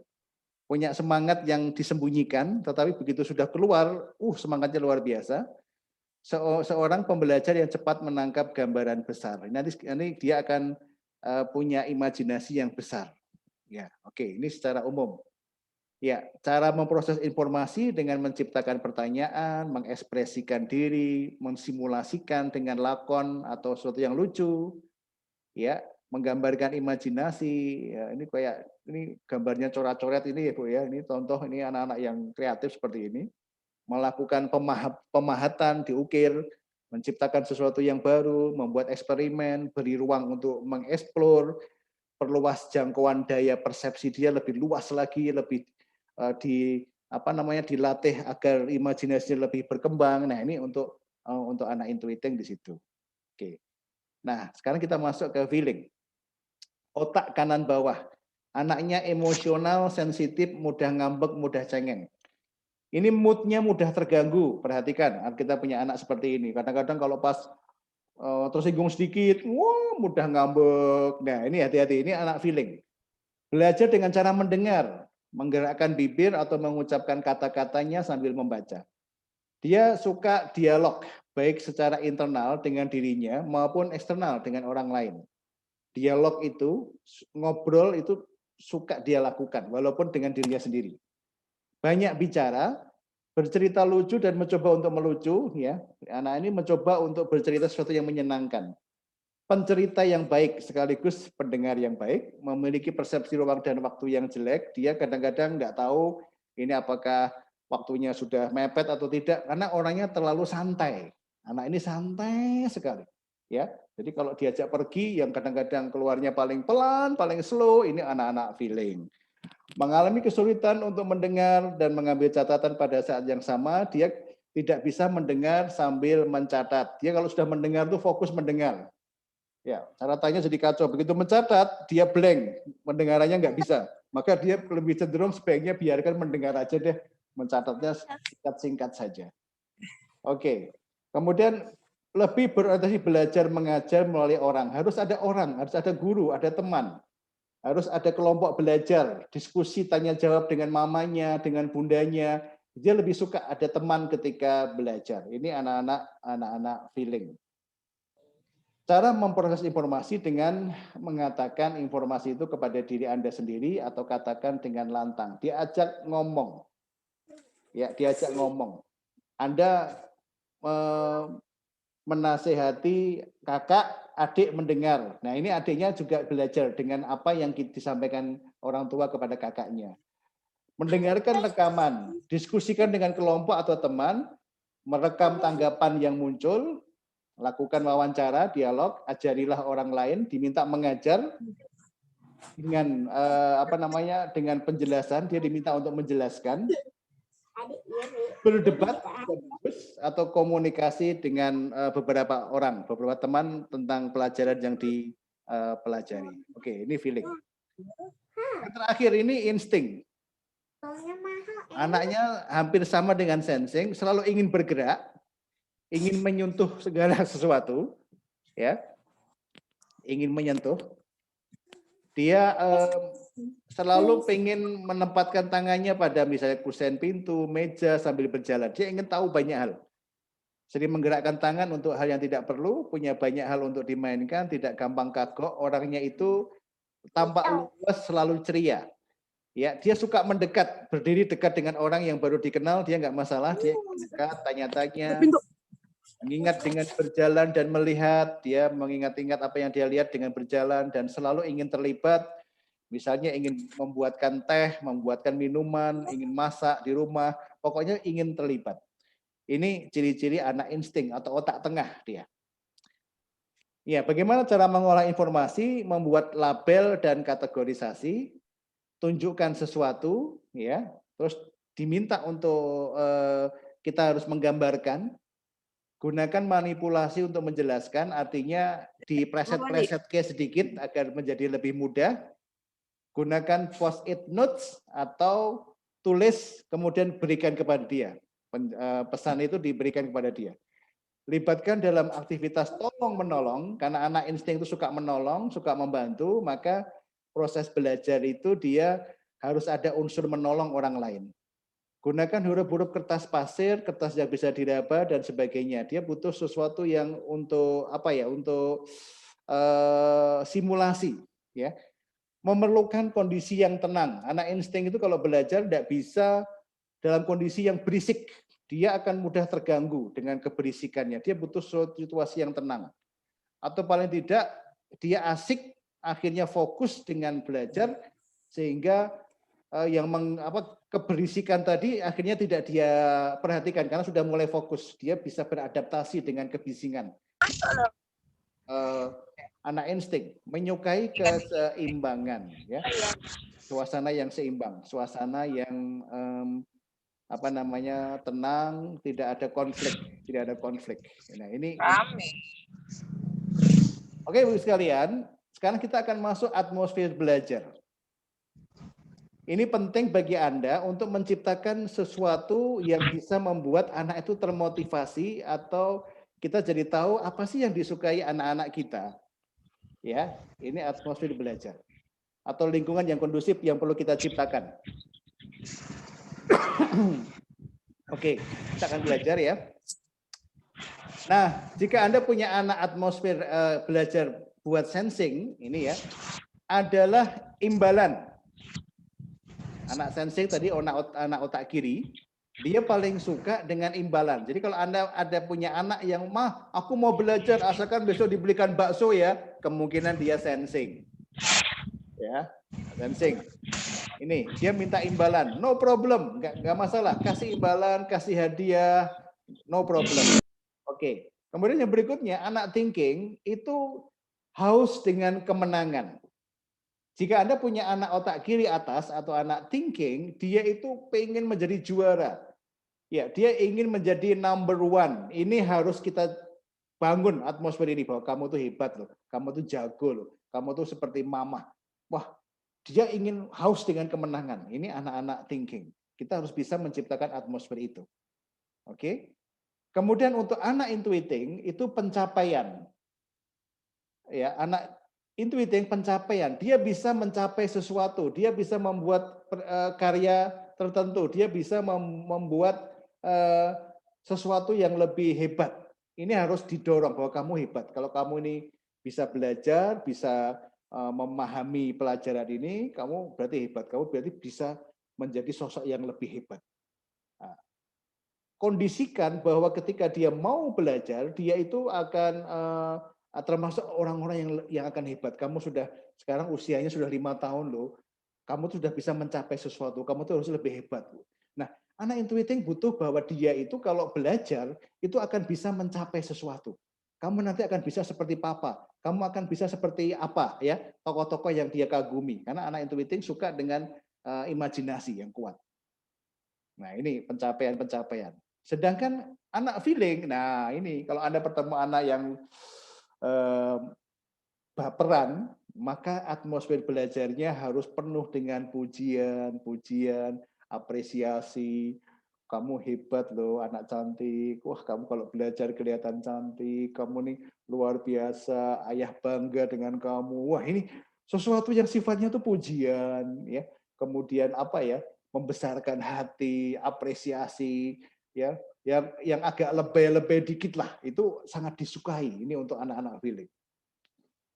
Punya semangat yang disembunyikan, tetapi begitu sudah keluar, semangatnya luar biasa. Seorang pembelajar yang cepat menangkap gambaran besar. Nanti dia akan punya imajinasi yang besar. Ya, oke, ini secara umum. Ya, cara memproses informasi dengan menciptakan pertanyaan, mengekspresikan diri, mensimulasikan dengan lakon atau sesuatu yang lucu. Ya, menggambarkan imajinasi. Ya, ini kayak ini gambarnya coret-coret ini ya Bu ya. Ini contoh ini anak-anak yang kreatif seperti ini. Melakukan pemahatan, diukir, menciptakan sesuatu yang baru, membuat eksperimen, beri ruang untuk mengeksplor, perluas jangkauan daya persepsi dia lebih luas lagi, lebih di apa namanya dilatih agar imajinasinya lebih berkembang. Nah, ini untuk anak intuiting di situ. Oke. Nah, sekarang kita masuk ke feeling. Otak kanan bawah. Anaknya emosional, sensitif, mudah ngambek, mudah cengeng. Ini moodnya mudah terganggu. Perhatikan, kita punya anak seperti ini. Kadang-kadang kalau pas tersinggung sedikit, wah mudah ngambek. Nah, ini hati-hati. Ini anak feeling. Belajar dengan cara mendengar, menggerakkan bibir atau mengucapkan kata-katanya sambil membaca. Dia suka dialog, baik secara internal dengan dirinya maupun eksternal dengan orang lain. Dialog itu, ngobrol itu suka dia lakukan, walaupun dengan dirinya sendiri. Banyak bicara, bercerita lucu dan mencoba untuk melucu, ya. Anak ini mencoba untuk bercerita sesuatu yang menyenangkan. Pencerita yang baik sekaligus pendengar yang baik, memiliki persepsi ruang dan waktu yang jelek. Dia kadang-kadang nggak tahu ini apakah waktunya sudah mepet atau tidak, karena orangnya terlalu santai. Anak ini santai sekali, ya. Jadi kalau diajak pergi, yang kadang-kadang keluarnya paling pelan, paling slow, ini anak-anak feeling. Mengalami kesulitan untuk mendengar dan mengambil catatan pada saat yang sama, dia tidak bisa mendengar sambil mencatat. Dia kalau sudah mendengar tuh fokus mendengar. Ya, catatannya jadi kacau. Begitu mencatat, dia blank, mendengarannya nggak bisa. Maka dia lebih cenderung sebaiknya biarkan mendengar aja deh, mencatatnya singkat-singkat saja. Oke, kemudian lebih berorientasi belajar mengajar melalui orang. Harus ada orang, harus ada guru, ada teman. Harus ada kelompok belajar, diskusi tanya jawab dengan mamanya, dengan bundanya. Dia lebih suka ada teman ketika belajar. Ini anak-anak feeling. Cara memproses informasi dengan mengatakan informasi itu kepada diri Anda sendiri atau katakan dengan lantang. Diajak ngomong. Ya, diajak ngomong. Anda menasehati kakak, adik mendengar. Nah, ini adiknya juga belajar dengan apa yang disampaikan orang tua kepada kakaknya. Mendengarkan rekaman, diskusikan dengan kelompok atau teman, merekam tanggapan yang muncul, lakukan wawancara, dialog, ajarilah orang lain, diminta mengajar dengan dengan penjelasan, dia diminta untuk menjelaskan, berdebat atau komunikasi dengan beberapa orang, beberapa teman tentang pelajaran yang dipelajari. Oke, ini feeling. Yang terakhir ini insting. Anaknya hampir sama dengan sensing, selalu ingin bergerak, ingin menyentuh segala sesuatu, ya, ingin menyentuh. Dia selalu ingin menempatkan tangannya pada misalnya kusen pintu, meja sambil berjalan. Dia ingin tahu banyak hal. Sering menggerakkan tangan untuk hal yang tidak perlu, punya banyak hal untuk dimainkan, tidak gampang kagok. Orangnya itu tampak luas, selalu ceria. Ya, dia suka mendekat, berdiri dekat dengan orang yang baru dikenal, dia nggak masalah, dia dekat, tanya-tanya, mengingat dengan berjalan dan melihat, dia mengingat-ingat apa yang dia lihat dengan berjalan dan selalu ingin terlibat, misalnya ingin membuatkan teh, membuatkan minuman, ingin masak di rumah, pokoknya ingin terlibat. Ini ciri-ciri anak insting atau otak tengah dia. Ya, bagaimana cara mengolah informasi, membuat label dan kategorisasi, tunjukkan sesuatu, ya, terus diminta untuk kita harus menggambarkan, gunakan manipulasi untuk menjelaskan, artinya dipreset-preset sedikit agar menjadi lebih mudah, gunakan post-it notes atau tulis kemudian berikan kepada dia, pesan itu diberikan kepada dia. Libatkan dalam aktivitas tolong-menolong, karena anak insting itu suka menolong, suka membantu, maka proses belajar itu dia harus ada unsur menolong orang lain. Gunakan huruf-huruf kertas pasir, kertas yang bisa diraba dan sebagainya. Dia butuh sesuatu yang untuk untuk simulasi, ya. Memerlukan kondisi yang tenang. Anak insting itu kalau belajar tidak bisa dalam kondisi yang berisik. Dia akan mudah terganggu dengan keberisikannya. Dia butuh situasi yang tenang. Atau paling tidak dia asik akhirnya fokus dengan belajar sehingga keberisikan tadi akhirnya tidak dia perhatikan karena sudah mulai fokus, dia bisa beradaptasi dengan kebisingan. Anak insting menyukai keseimbangan, ya, suasana yang seimbang, suasana yang tenang, tidak ada konflik. Nah ini. Oke, Bu sekalian, sekarang kita akan masuk atmosfer belajar. Ini penting bagi Anda untuk menciptakan sesuatu yang bisa membuat anak itu termotivasi atau kita jadi tahu apa sih yang disukai anak-anak kita. Ya, ini atmosfer belajar. Atau lingkungan yang kondusif yang perlu kita ciptakan. Oke, kita akan belajar ya. Nah, jika Anda punya anak atmosfer belajar buat sensing, ini ya, adalah imbalan. Anak sensing tadi anak otak kiri, dia paling suka dengan imbalan. Jadi kalau Anda ada punya anak yang, "Mah, aku mau belajar asalkan besok dibelikan bakso ya," kemungkinan dia sensing. Ya, sensing. Ini, dia minta imbalan. No problem, nggak masalah. Kasih imbalan, kasih hadiah, no problem. Oke. Kemudian yang berikutnya, anak thinking itu haus dengan kemenangan. Jika Anda punya anak otak kiri atas atau anak thinking, dia itu pengen menjadi juara. Ya, dia ingin menjadi number one. Ini harus kita bangun atmosfer ini bahwa kamu tuh hebat loh, kamu tuh jago loh, kamu tuh seperti mama. Wah, dia ingin haus dengan kemenangan. Ini anak-anak thinking. Kita harus bisa menciptakan atmosfer itu. Oke. Kemudian untuk anak intuiting itu pencapaian. Ya, anak intuiting pencapaian, dia bisa mencapai sesuatu, dia bisa membuat karya tertentu, dia bisa membuat sesuatu yang lebih hebat. Ini harus didorong bahwa kamu hebat. Kalau kamu ini bisa belajar, bisa memahami pelajaran ini, kamu berarti hebat. Kamu berarti bisa menjadi sosok yang lebih hebat. Nah, kondisikan bahwa ketika dia mau belajar, dia itu akan termasuk orang-orang yang akan hebat. Kamu sudah sekarang usianya sudah 5 tahun loh. Kamu sudah bisa mencapai sesuatu. Kamu tuh harus lebih hebat. Nah, anak intuiting butuh bahwa dia itu kalau belajar itu akan bisa mencapai sesuatu. Kamu nanti akan bisa seperti papa. Kamu akan bisa seperti apa ya? Tokoh-tokoh yang dia kagumi. Karena anak intuiting suka dengan imajinasi yang kuat. Nah, ini pencapaian-pencapaian. Sedangkan anak feeling, nah ini kalau Anda bertemu anak yang baperan, maka atmosfer belajarnya harus penuh dengan pujian, apresiasi. Kamu hebat loh, anak cantik. Wah, kamu kalau belajar kelihatan cantik. Kamu nih luar biasa. Ayah bangga dengan kamu. Wah, ini sesuatu yang sifatnya tuh pujian, ya. Kemudian apa ya? Membesarkan hati, apresiasi, ya. Yang agak lebay-lebay dikit lah, itu sangat disukai. Ini untuk anak-anak feeling.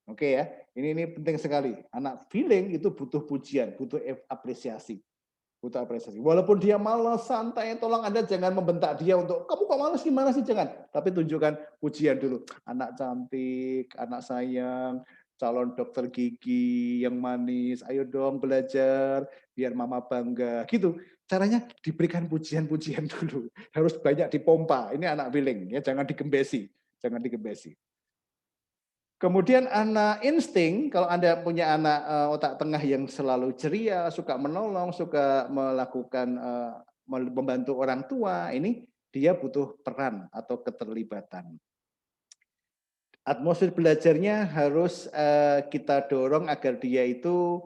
Oke ya, ini penting sekali. Anak feeling itu butuh pujian, butuh apresiasi. Butuh apresiasi. Walaupun dia malas, santai, tolong Anda jangan membentak dia untuk, "Kamu kok malas, gimana sih?" Jangan. Tapi tunjukkan pujian dulu. Anak cantik, anak sayang, calon dokter gigi yang manis, ayo dong belajar, biar mama bangga. Gitu. Caranya diberikan pujian-pujian dulu. Harus banyak dipompa. Ini anak feeling, ya, jangan digembesi. Jangan digembesi. Kemudian anak insting, kalau Anda punya anak otak tengah yang selalu ceria, suka menolong, suka melakukan membantu orang tua, ini dia butuh peran atau keterlibatan. Atmosfer belajarnya harus kita dorong agar dia itu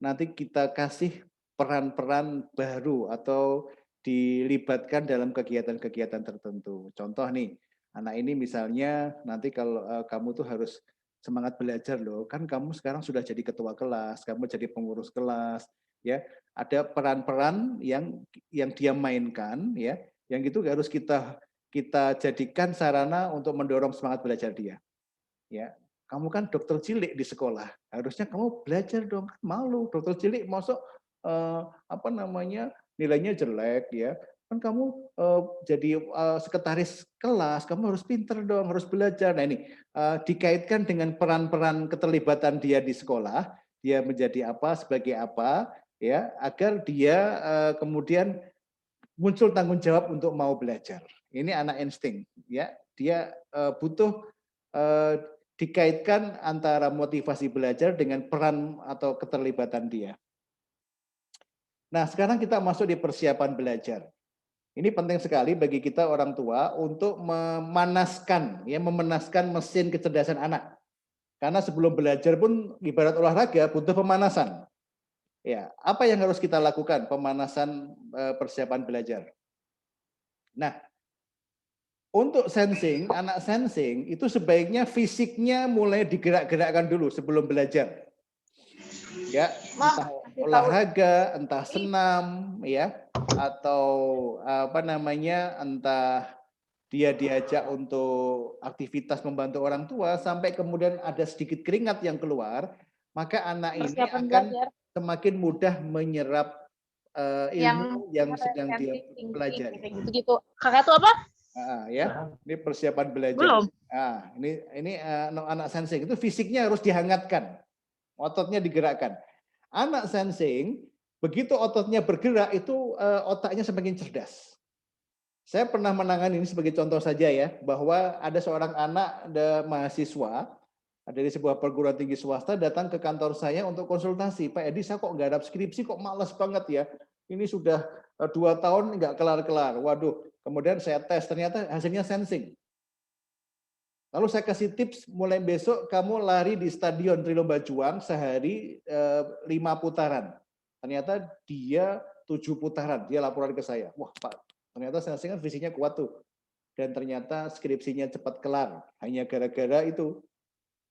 nanti kita kasih peran-peran baru atau dilibatkan dalam kegiatan-kegiatan tertentu. Contoh nih, anak ini misalnya nanti kalau kamu tuh harus semangat belajar loh, kan kamu sekarang sudah jadi ketua kelas, kamu jadi pengurus kelas, ya. Ada peran-peran yang dia mainkan, ya, yang itu harus kita jadikan sarana untuk mendorong semangat belajar dia. Ya, kamu kan dokter cilik di sekolah, harusnya kamu belajar dong, kan malu dokter cilik masuk nilainya jelek ya, kan kamu jadi sekretaris kelas, kamu harus pinter dong, harus belajar. Nah ini dikaitkan dengan peran-peran keterlibatan dia di sekolah, dia menjadi apa, sebagai apa, ya, agar dia kemudian muncul tanggung jawab untuk mau belajar. Ini anak insting, ya, dia butuh dikaitkan antara motivasi belajar dengan peran atau keterlibatan dia. Nah, sekarang kita masuk di persiapan belajar. Ini penting sekali bagi kita orang tua untuk memanaskan, ya, memanaskan mesin kecerdasan anak. Karena sebelum belajar pun ibarat olahraga butuh pemanasan. Ya, apa yang harus kita lakukan pemanasan persiapan belajar? Nah, untuk sensing, anak sensing itu sebaiknya fisiknya mulai digerak-gerakkan dulu sebelum belajar. Ya, entah olahraga, entah senam, ya, atau apa namanya, entah dia diajak untuk aktivitas membantu orang tua sampai kemudian ada sedikit keringat yang keluar, maka anak ini Persiapan akan belajar semakin mudah menyerap yang ilmu yang sedang dia retentive thinking pelajari. kayak gitu. Kakak tuh apa? Ya, ini persiapan belajar. Belum. Ini anak sensing itu fisiknya harus dihangatkan, ototnya digerakkan. Anak sensing begitu ototnya bergerak itu otaknya semakin cerdas. Saya pernah menangani ini sebagai contoh saja ya, bahwa ada seorang anak mahasiswa dari sebuah perguruan tinggi swasta datang ke kantor saya untuk konsultasi. Pak Edi, saya kok nggak ada skripsi, kok malas banget ya. Ini sudah 2 tahun nggak kelar-kelar. Waduh, kemudian saya tes, ternyata hasilnya sensing. Lalu saya kasih tips, mulai besok kamu lari di Stadion Trilomba Juang sehari 5 putaran. Ternyata dia 7 putaran, dia laporan ke saya. Wah Pak, ternyata sensing kan fisiknya kuat tuh. Dan ternyata skripsinya cepat kelar. Hanya gara-gara itu.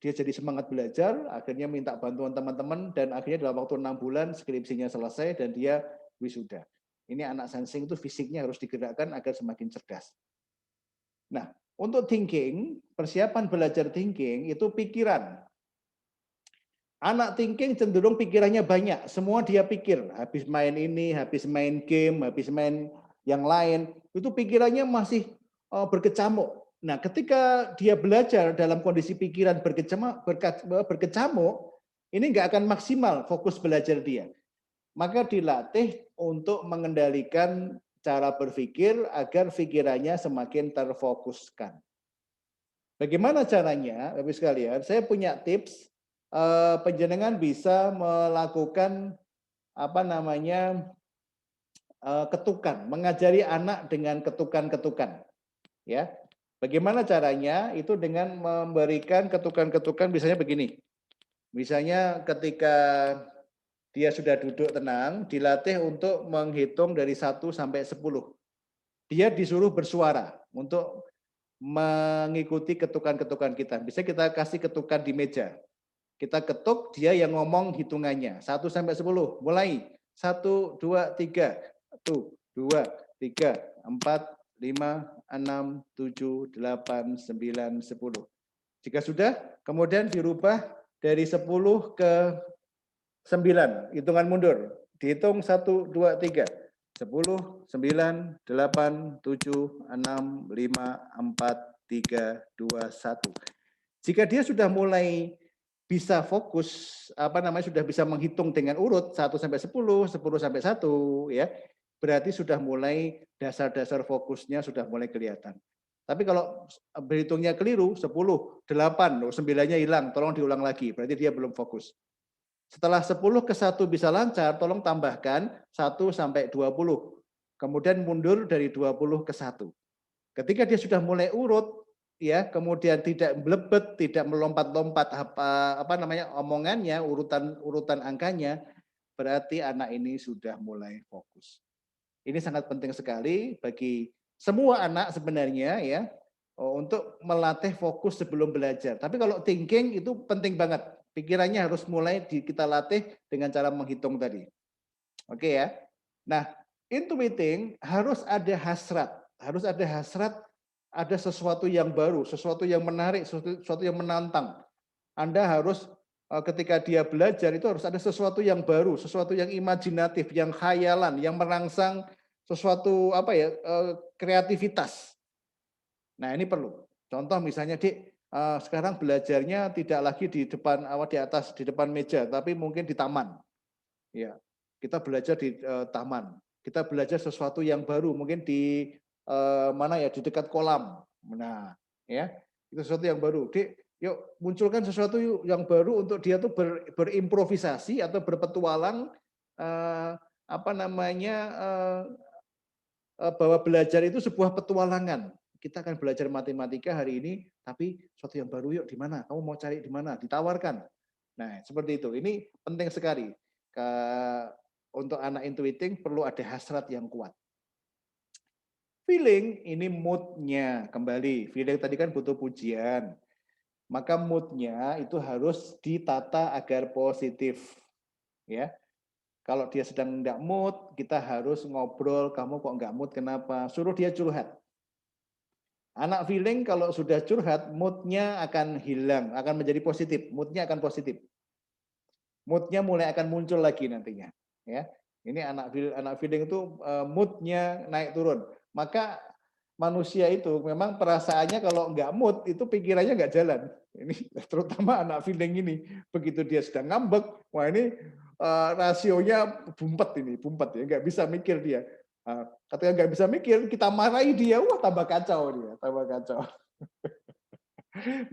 Dia jadi semangat belajar, akhirnya minta bantuan teman-teman, dan akhirnya dalam waktu 6 bulan skripsinya selesai dan dia wisuda. Ini anak sensing itu fisiknya harus digerakkan agar semakin cerdas. Nah, untuk thinking, persiapan belajar thinking itu pikiran. Anak thinking cenderung pikirannya banyak, semua dia pikir. Habis main ini, habis main game, habis main yang lain, itu pikirannya masih berkecamuk. Nah, ketika dia belajar dalam kondisi pikiran berkecamuk, ini nggak akan maksimal fokus belajar dia. Maka dilatih untuk mengendalikan cara berpikir agar pikirannya semakin terfokuskan. Bagaimana caranya, Bapak sekalian? Saya punya tips, penjenengan bisa melakukan apa namanya ketukan, mengajari anak dengan ketukan-ketukan, ya. Bagaimana caranya? Itu dengan memberikan ketukan-ketukan, misalnya begini. Misalnya ketika dia sudah duduk tenang, dilatih untuk menghitung dari 1 sampai 10. Dia disuruh bersuara untuk mengikuti ketukan-ketukan kita. Bisa kita kasih ketukan di meja. Kita ketuk, dia yang ngomong hitungannya. 1 sampai 10. Mulai. 1, 2, 3. 1, 2, 3, 4, 5, 6, 7, 8, 9, 10. Jika sudah, kemudian dirubah dari 10 ke 9. Hitungan mundur. Dihitung 1, 2, 3. 10, 9, 8, 7, 6, 5, 4, 3, 2, 1. Jika dia sudah mulai bisa fokus, sudah bisa menghitung dengan urut 1 sampai 10, 10 sampai 1, ya. Berarti sudah mulai dasar-dasar fokusnya sudah mulai kelihatan. Tapi kalau berhitungnya keliru, 10, 8, 9-nya hilang, tolong diulang lagi, berarti dia belum fokus. Setelah 10 ke 1 bisa lancar, tolong tambahkan 1 sampai 20. Kemudian mundur dari 20 ke 1. Ketika dia sudah mulai urut, ya, kemudian tidak melebet, tidak melompat-lompat omongannya, urutan angkanya, berarti anak ini sudah mulai fokus. Ini sangat penting sekali bagi semua anak sebenarnya, ya, untuk melatih fokus sebelum belajar. Tapi kalau thinking itu penting banget. Pikirannya harus mulai kita latih dengan cara menghitung tadi. Oke ya. Nah, intuiting harus ada hasrat. Harus ada hasrat, ada sesuatu yang baru, sesuatu yang menarik, sesuatu yang menantang. Anda harus ketika dia belajar itu harus ada sesuatu yang baru, sesuatu yang imajinatif, yang khayalan, yang merangsang sesuatu apa ya, kreativitas. Nah, ini perlu. Contoh misalnya, Dik, sekarang belajarnya tidak lagi di depan di atas di depan meja, tapi mungkin di taman. Ya, kita belajar di taman. Kita belajar sesuatu yang baru, mungkin di mana ya, di dekat kolam. Nah, ya, itu sesuatu yang baru. Dik, yuk munculkan sesuatu yuk yang baru untuk dia tuh berimprovisasi atau berpetualang, apa namanya, bahwa belajar itu sebuah petualangan. Kita akan belajar matematika hari ini, tapi sesuatu yang baru yuk di mana? Kamu mau cari di mana? Ditawarkan. Nah, seperti itu. Ini penting sekali. Untuk anak intuiting perlu ada hasrat yang kuat. Feeling ini mood-nya kembali. Feeling tadi kan butuh pujian. Maka mood-nya itu harus ditata agar positif. Ya. Kalau dia sedang enggak mood, kita harus ngobrol, kamu kok enggak mood, kenapa? Suruh dia curhat. Anak feeling kalau sudah curhat, mood-nya akan hilang, akan menjadi positif, mood-nya akan positif. Mood-nya mulai akan muncul lagi nantinya. Ya, ini anak feeling itu mood-nya naik turun. Maka manusia itu memang perasaannya kalau enggak mood, itu pikirannya enggak jalan. Ini terutama anak feeling ini. Begitu dia sedang ngambek, wah ini rasionya bumpet ya, nggak bisa mikir dia. Ketika nggak bisa mikir, kita marahi dia, wah tambah kacau dia, tambah kacau.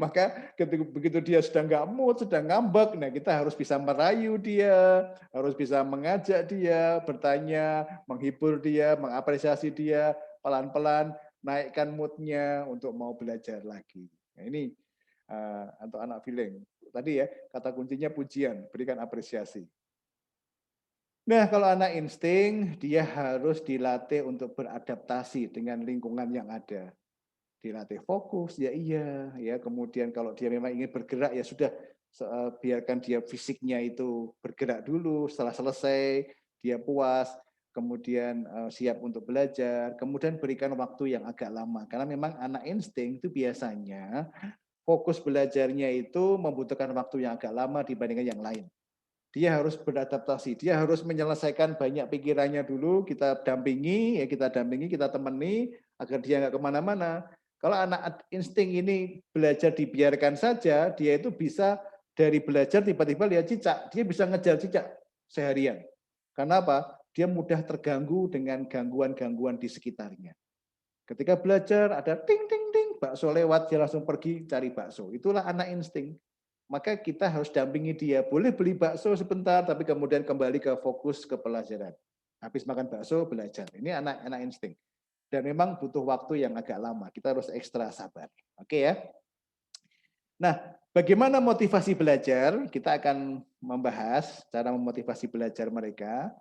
Maka begitu dia sedang nggak mood, sedang ngambek, nah kita harus bisa merayu dia, harus bisa mengajak dia, bertanya, menghibur dia, mengapresiasi dia, pelan-pelan naikkan moodnya untuk mau belajar lagi. Nah, ini untuk anak feeling. Tadi ya, kata kuncinya pujian, berikan apresiasi. Nah, kalau anak insting, dia harus dilatih untuk beradaptasi dengan lingkungan yang ada. Dilatih fokus, ya iya, ya. Kemudian kalau dia memang ingin bergerak, ya sudah, biarkan dia fisiknya itu bergerak dulu. Setelah selesai, dia puas, kemudian siap untuk belajar. Kemudian berikan waktu yang agak lama, karena memang anak insting itu biasanya fokus belajarnya itu membutuhkan waktu yang agak lama dibandingkan yang lain. Dia harus beradaptasi, dia harus menyelesaikan banyak pikirannya dulu, kita dampingi, kita temani, agar dia nggak kemana-mana. Kalau anak insting ini belajar dibiarkan saja, dia itu bisa dari belajar tiba-tiba lihat cicak, dia bisa ngejar cicak seharian. Karena apa? Dia mudah terganggu dengan gangguan-gangguan di sekitarnya. Ketika belajar ada ting ting ting, bakso lewat, dia langsung pergi cari bakso. Itulah anak insting. Maka kita harus dampingi dia. Boleh beli bakso sebentar, tapi kemudian kembali ke fokus ke pelajaran. Habis makan bakso, belajar. Ini anak-anak insting. Dan memang butuh waktu yang agak lama. Kita harus ekstra sabar. Oke ya. Nah, bagaimana motivasi belajar? Kita akan membahas cara memotivasi belajar mereka.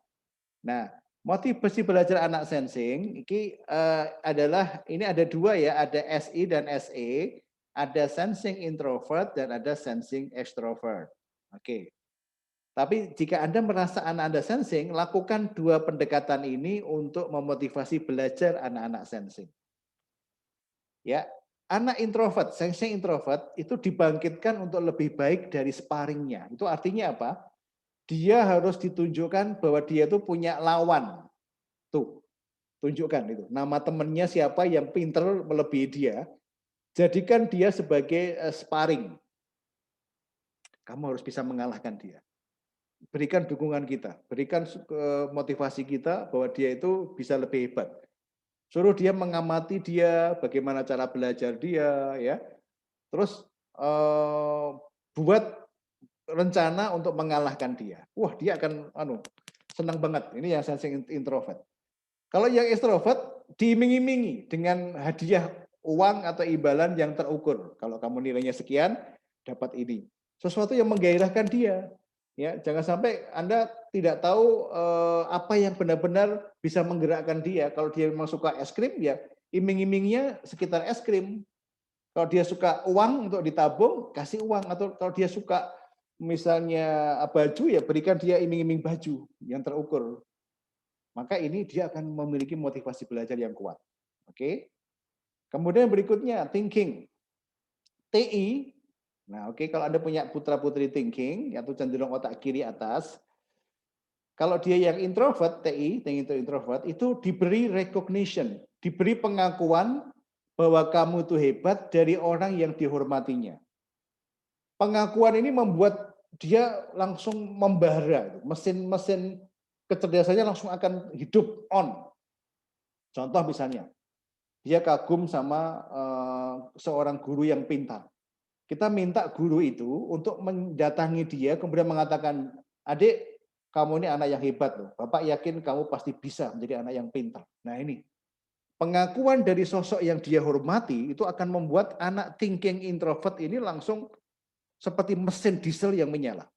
Nah, motivasi belajar anak sensing ini ada dua ya, ada SI dan SE. Ada sensing introvert dan ada sensing extrovert. Oke. Tapi jika Anda merasa anak Anda sensing, lakukan dua pendekatan ini untuk memotivasi belajar anak-anak sensing. Ya, anak introvert, sensing introvert itu dibangkitkan untuk lebih baik dari sparringnya. Itu artinya apa? Dia harus ditunjukkan bahwa dia itu punya lawan. Tuh, tunjukkan itu. Nama temannya siapa yang pinter melebihi dia. Jadikan dia sebagai sparring. Kamu harus bisa mengalahkan dia. Berikan dukungan kita, berikan motivasi kita bahwa dia itu bisa lebih hebat. Suruh dia mengamati dia, bagaimana cara belajar dia, ya. Terus buat rencana untuk mengalahkan dia. Wah, dia akan senang banget. Ini yang sensing introvert. Kalau yang extrovert diiming-imingi dengan hadiah uang atau imbalan yang terukur. Kalau kamu nilainya sekian, dapat ini. Sesuatu yang menggairahkan dia. Ya, jangan sampai Anda tidak tahu apa yang benar-benar bisa menggerakkan dia. Kalau dia memang suka es krim, ya iming-imingnya sekitar es krim. Kalau dia suka uang untuk ditabung, kasih uang. Atau kalau dia suka misalnya baju, ya berikan dia iming-iming baju yang terukur. Maka ini dia akan memiliki motivasi belajar yang kuat. Oke. Kemudian berikutnya thinking. TI. Nah, oke, kalau Anda punya putra-putri thinking, yaitu cenderung otak kiri atas, Kalau dia yang introvert, TI, yang introvert, itu diberi recognition, diberi pengakuan bahwa kamu itu hebat dari orang yang dihormatinya. Pengakuan ini membuat dia langsung membara, mesin kecerdasannya langsung akan hidup on. Contoh misalnya, dia kagum sama seorang guru yang pintar. Kita minta guru itu untuk mendatangi dia, kemudian mengatakan, adik, kamu ini anak yang hebat loh. Bapak yakin kamu pasti bisa menjadi anak yang pintar. Nah ini, pengakuan dari sosok yang dia hormati itu akan membuat anak thinking introvert ini langsung seperti mesin diesel yang menyala.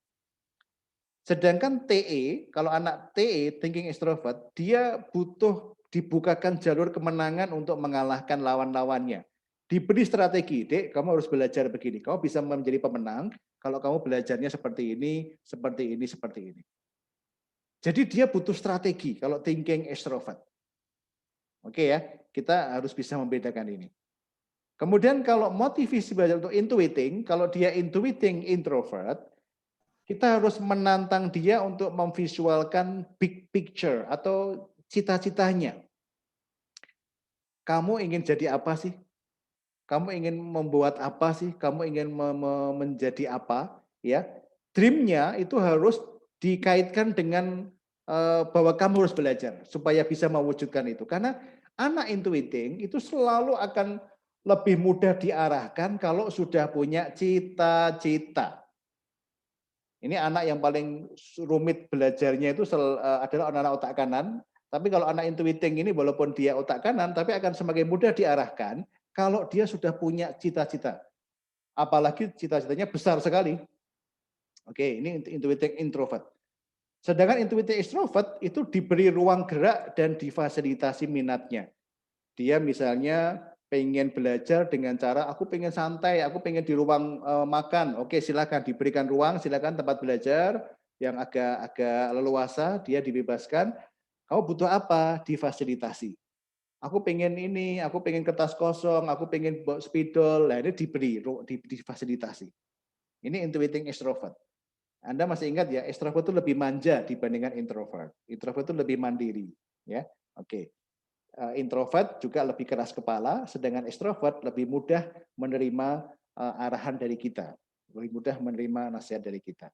Sedangkan TE, kalau anak TE, thinking extrovert, dia butuh dibukakan jalur kemenangan untuk mengalahkan lawan-lawannya. Diberi strategi, dek, kamu harus belajar begini. Kamu bisa menjadi pemenang kalau kamu belajarnya seperti ini, seperti ini, seperti ini. Jadi dia butuh strategi kalau thinking extrovert. Oke ya, kita harus bisa membedakan ini. Kemudian kalau motivasi belajar untuk intuiting, kalau dia intuiting introvert, kita harus menantang dia untuk memvisualkan big picture atau cita-citanya. Kamu ingin jadi apa sih? Kamu ingin membuat apa sih? Kamu ingin menjadi apa? Ya, dreamnya itu harus dikaitkan dengan bahwa kamu harus belajar supaya bisa mewujudkan itu. Karena anak intuiting itu selalu akan lebih mudah diarahkan kalau sudah punya cita-cita. Ini anak yang paling rumit belajarnya itu adalah anak-anak otak kanan. Tapi kalau anak intuiting ini walaupun dia otak kanan, tapi akan semakin mudah diarahkan kalau dia sudah punya cita-cita. Apalagi cita-citanya besar sekali. Oke, ini intuiting introvert. Sedangkan intuiting extrovert itu diberi ruang gerak dan difasilitasi minatnya. Dia misalnya pengen belajar dengan cara aku pengen santai, aku pengen di ruang makan. Oke, silakan diberikan ruang, silakan tempat belajar yang agak leluasa, dia dibebaskan. Kamu butuh apa? Difasilitasi. Aku pengen ini, aku pengen kertas kosong, aku pengen spidol. Nah, ini diberi, difasilitasi. Ini intuiting extrovert. Anda masih ingat ya, extrovert itu lebih manja dibandingkan introvert. Introvert itu lebih mandiri, ya. Oke. Introvert juga lebih keras kepala, sedangkan extrovert lebih mudah menerima arahan dari kita, lebih mudah menerima nasihat dari kita.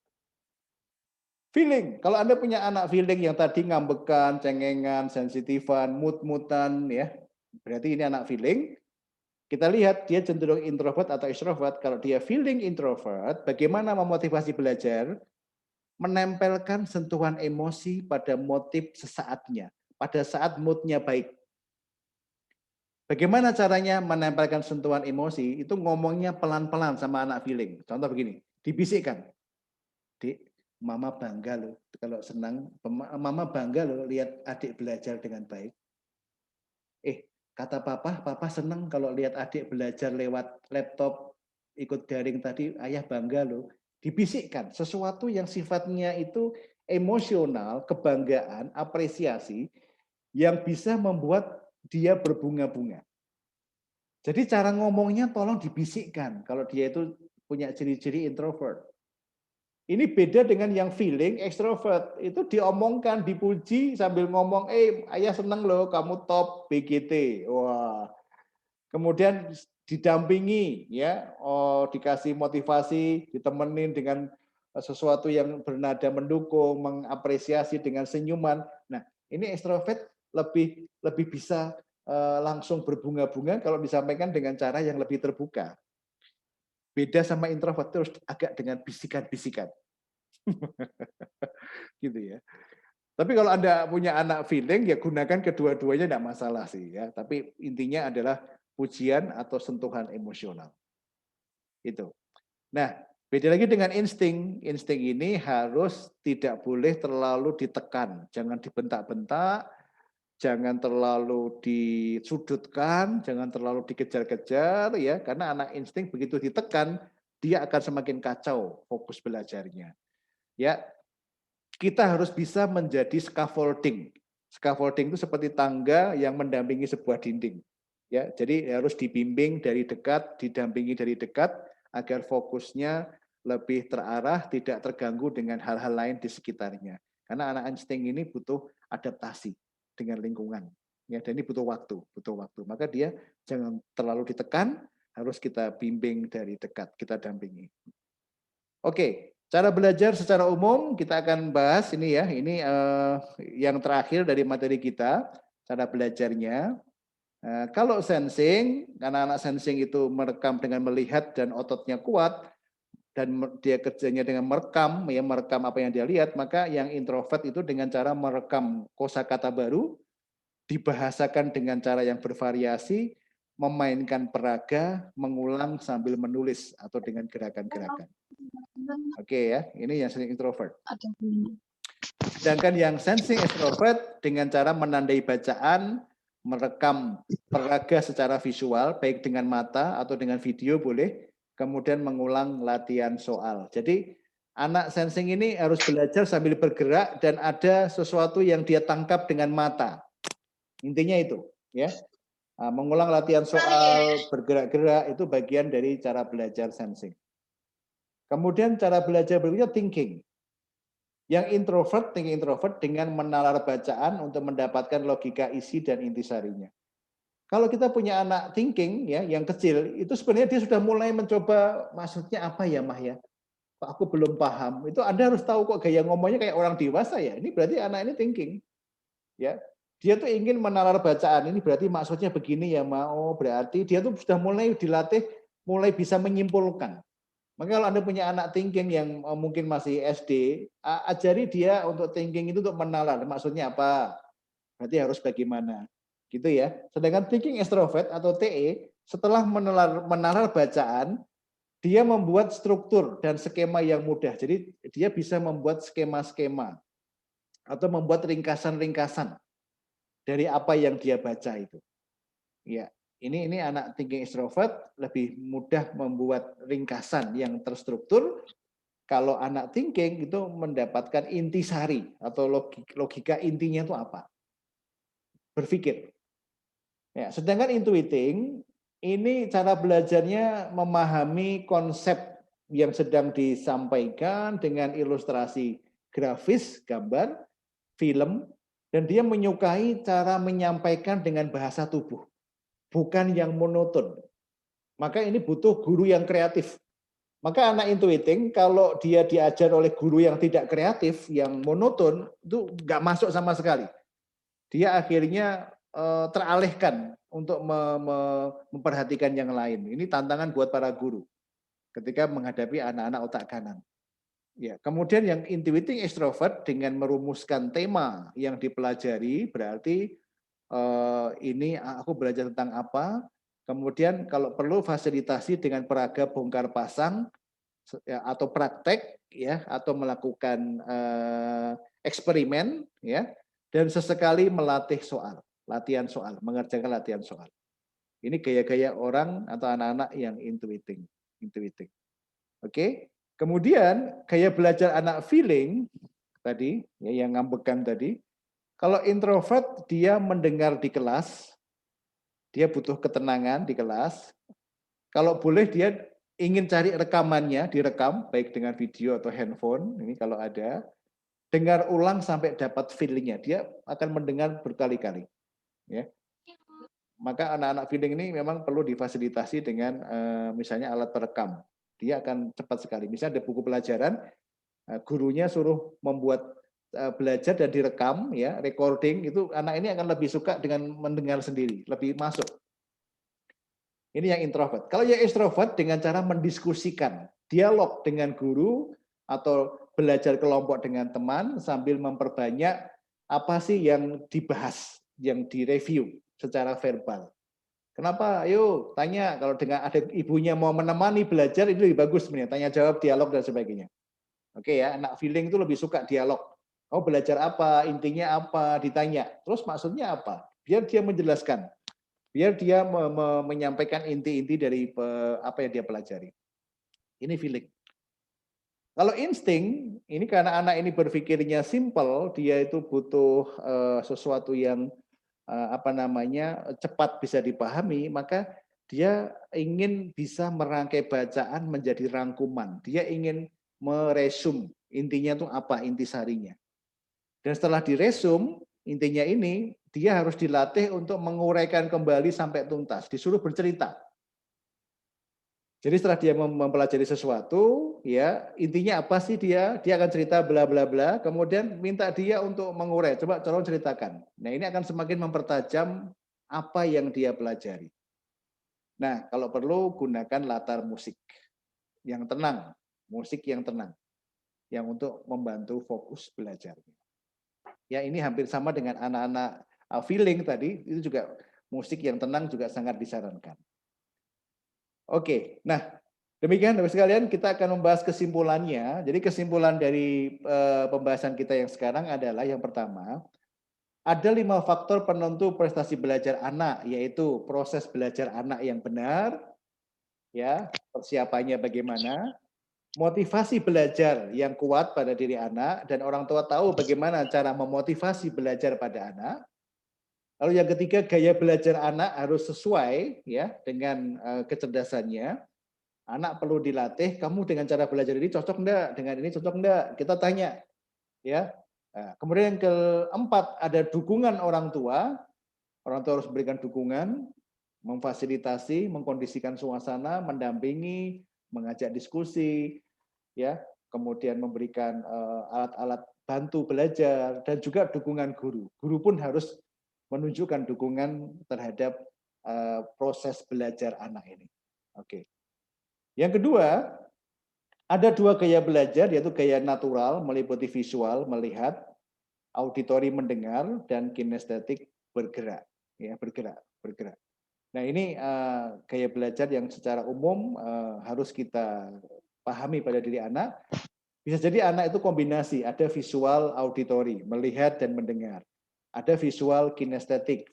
Feeling, kalau Anda punya anak feeling yang tadi ngambekan, cengengan, sensitifan, mut-mutan, ya, berarti ini anak feeling. Kita lihat dia cenderung introvert atau extrovert. Kalau dia feeling introvert, bagaimana memotivasi belajar? Menempelkan sentuhan emosi pada motif sesaatnya, pada saat moodnya baik. Bagaimana caranya menempelkan sentuhan emosi? Itu ngomongnya pelan-pelan sama anak feeling. Contoh begini, dibisikkan. Dik, mama bangga loh kalau senang, mama bangga loh lihat adik belajar dengan baik. Kata papa senang kalau lihat adik belajar lewat laptop, ikut daring tadi, ayah bangga loh. Dibisikkan sesuatu yang sifatnya itu emosional, kebanggaan, apresiasi, yang bisa membuat dia berbunga-bunga. Jadi cara ngomongnya tolong dibisikkan kalau dia itu punya ciri-ciri introvert. Ini beda dengan yang feeling extrovert. Itu diomongkan, dipuji sambil ngomong, ayah seneng loh kamu top BGT. Wah. Kemudian didampingi ya, dikasih motivasi, ditemenin dengan sesuatu yang bernada mendukung, mengapresiasi dengan senyuman. Nah, ini extrovert lebih bisa langsung berbunga-bunga kalau disampaikan dengan cara yang lebih terbuka. Beda sama introvert terus agak dengan bisikan-bisikan. Gitu ya. Tapi kalau Anda punya anak feeling, ya gunakan kedua-duanya tidak masalah sih ya. Tapi intinya adalah pujian atau sentuhan emosional. Itu. Nah, beda lagi dengan insting. Insting ini harus tidak boleh terlalu ditekan. Jangan dibentak-bentak, jangan terlalu disudutkan, jangan terlalu dikejar-kejar ya, karena anak insting begitu ditekan, dia akan semakin kacau fokus belajarnya. Ya, kita harus bisa menjadi scaffolding. Scaffolding itu seperti tangga yang mendampingi sebuah dinding. Ya, jadi harus dibimbing dari dekat, didampingi dari dekat agar fokusnya lebih terarah, tidak terganggu dengan hal-hal lain di sekitarnya. Karena anak insting ini butuh adaptasi dengan lingkungan. Ya, dan ini butuh waktu. Maka dia jangan terlalu ditekan, harus kita bimbing dari dekat, kita dampingi. Oke, cara belajar secara umum kita akan bahas ini ya. Ini yang terakhir dari materi kita, cara belajarnya. Kalau sensing, karena anak sensing itu merekam dengan melihat dan ototnya kuat, dan dia kerjanya dengan merekam, ya merekam apa yang dia lihat, maka yang introvert itu dengan cara merekam kosakata baru, dibahasakan dengan cara yang bervariasi, memainkan peraga, mengulang sambil menulis atau dengan gerakan-gerakan. Oke ya, ini yang sering introvert. Sedangkan yang sensing extrovert dengan cara menandai bacaan, merekam peraga secara visual, baik dengan mata atau dengan video boleh, kemudian mengulang latihan soal. Jadi anak sensing ini harus belajar sambil bergerak dan ada sesuatu yang dia tangkap dengan mata. Intinya itu, ya. Mengulang latihan soal, bergerak-gerak itu bagian dari cara belajar sensing. Kemudian cara belajar berikutnya thinking. Yang introvert, thinking introvert dengan menalar bacaan untuk mendapatkan logika isi dan intisarinya. Kalau kita punya anak thinking ya yang kecil, itu sebenarnya dia sudah mulai mencoba maksudnya apa ya Mah ya? Kok aku belum paham. Itu Anda harus tahu kok gaya ngomongnya kayak orang dewasa ya. Ini berarti anak ini thinking. Ya. Dia tuh ingin menalar bacaan. Ini berarti maksudnya begini ya, Mah. Oh, berarti dia tuh sudah mulai dilatih, mulai bisa menyimpulkan. Maka kalau Anda punya anak thinking yang mungkin masih SD, ajari dia untuk thinking itu untuk menalar. Maksudnya apa? Berarti harus bagaimana? Gitu ya. Sedangkan thinking extrovert atau TE, setelah menalar bacaan, dia membuat struktur dan skema yang mudah. Jadi dia bisa membuat skema-skema atau membuat ringkasan-ringkasan dari apa yang dia baca itu. Ya. Ini anak thinking extrovert lebih mudah membuat ringkasan yang terstruktur. Kalau anak thinking itu mendapatkan intisari atau logika intinya itu apa? Berpikir. Ya, sedangkan intuiting ini cara belajarnya memahami konsep yang sedang disampaikan dengan ilustrasi grafis, gambar, film, dan dia menyukai cara menyampaikan dengan bahasa tubuh. Bukan yang monoton. Maka ini butuh guru yang kreatif. Maka anak intuiting kalau dia diajar oleh guru yang tidak kreatif, yang monoton, itu nggak masuk sama sekali. Dia akhirnya teralihkan untuk memperhatikan yang lain. Ini tantangan buat para guru ketika menghadapi anak-anak otak kanan. Ya, kemudian yang intuiting extrovert dengan merumuskan tema yang dipelajari berarti ini aku belajar tentang apa, kemudian kalau perlu fasilitasi dengan peraga bongkar pasang atau praktek ya atau melakukan eksperimen ya dan sesekali melatih soal, latihan soal, mengerjakan latihan soal. Ini gaya-gaya orang atau anak-anak yang intuiting. Oke. Kemudian gaya belajar anak feeling tadi ya yang ngambekan tadi. Kalau introvert dia mendengar di kelas, dia butuh ketenangan di kelas. Kalau boleh dia ingin cari rekamannya, direkam baik dengan video atau handphone, ini kalau ada, dengar ulang sampai dapat feelingnya. Dia akan mendengar berkali-kali. Ya. Maka anak-anak feeling ini memang perlu difasilitasi dengan misalnya alat perekam. Dia akan cepat sekali. Misalnya ada buku pelajaran, gurunya suruh membuat belajar dan direkam ya recording itu anak ini akan lebih suka dengan mendengar sendiri lebih masuk. Ini yang introvert. Kalau yang extrovert dengan cara mendiskusikan dialog dengan guru atau belajar kelompok dengan teman sambil memperbanyak apa sih yang dibahas, yang direview secara verbal. Kenapa? Ayo tanya kalau dengan ada ibunya mau menemani belajar itu lebih bagus sebenarnya tanya jawab dialog dan sebagainya. Oke ya, anak feeling itu lebih suka dialog. Oh belajar apa, intinya apa, ditanya. Terus maksudnya apa? Biar dia menjelaskan. Biar dia menyampaikan inti-inti dari apa yang dia pelajari. Ini feeling. Kalau insting, ini karena anak ini berpikirnya simple, dia itu butuh sesuatu yang cepat bisa dipahami, maka dia ingin bisa merangkai bacaan menjadi rangkuman. Dia ingin meresum intinya itu apa, intisarinya. Dan setelah diresum, intinya ini dia harus dilatih untuk menguraikan kembali sampai tuntas, disuruh bercerita. Jadi setelah dia mempelajari sesuatu, ya intinya apa sih dia akan cerita bla bla bla, kemudian minta dia untuk mengurai. Coba tolong ceritakan. Nah ini akan semakin mempertajam apa yang dia pelajari. Nah kalau perlu gunakan latar musik yang tenang, musik yang tenang, yang untuk membantu fokus belajarnya. Ya ini hampir sama dengan anak-anak feeling tadi, itu juga musik yang tenang juga sangat disarankan. Oke, nah demikian Bapak sekalian kita akan membahas kesimpulannya. Jadi kesimpulan dari pembahasan kita yang sekarang adalah yang pertama, ada 5 faktor penentu prestasi belajar anak, yaitu proses belajar anak yang benar, ya persiapannya bagaimana, motivasi belajar yang kuat pada diri anak, dan orang tua tahu bagaimana cara memotivasi belajar pada anak. Lalu yang ketiga, gaya belajar anak harus sesuai ya dengan kecerdasannya. Anak perlu dilatih, kamu dengan cara belajar ini cocok enggak? Dengan ini cocok enggak? Kita tanya. Ya. Nah, kemudian yang keempat, ada dukungan orang tua. Orang tua harus memberikan dukungan, memfasilitasi, mengkondisikan suasana, mendampingi, mengajak diskusi, ya, kemudian memberikan alat-alat bantu belajar, dan juga dukungan guru. Guru pun harus menunjukkan dukungan terhadap proses belajar anak ini. Oke. Yang kedua, ada 2 gaya belajar, yaitu gaya natural meliputi visual melihat, auditori mendengar, dan kinestetik bergerak, ya bergerak. Nah ini gaya belajar yang secara umum harus kita pahami pada diri anak. Bisa jadi anak itu kombinasi, ada visual auditori, melihat dan mendengar. Ada visual kinestetik,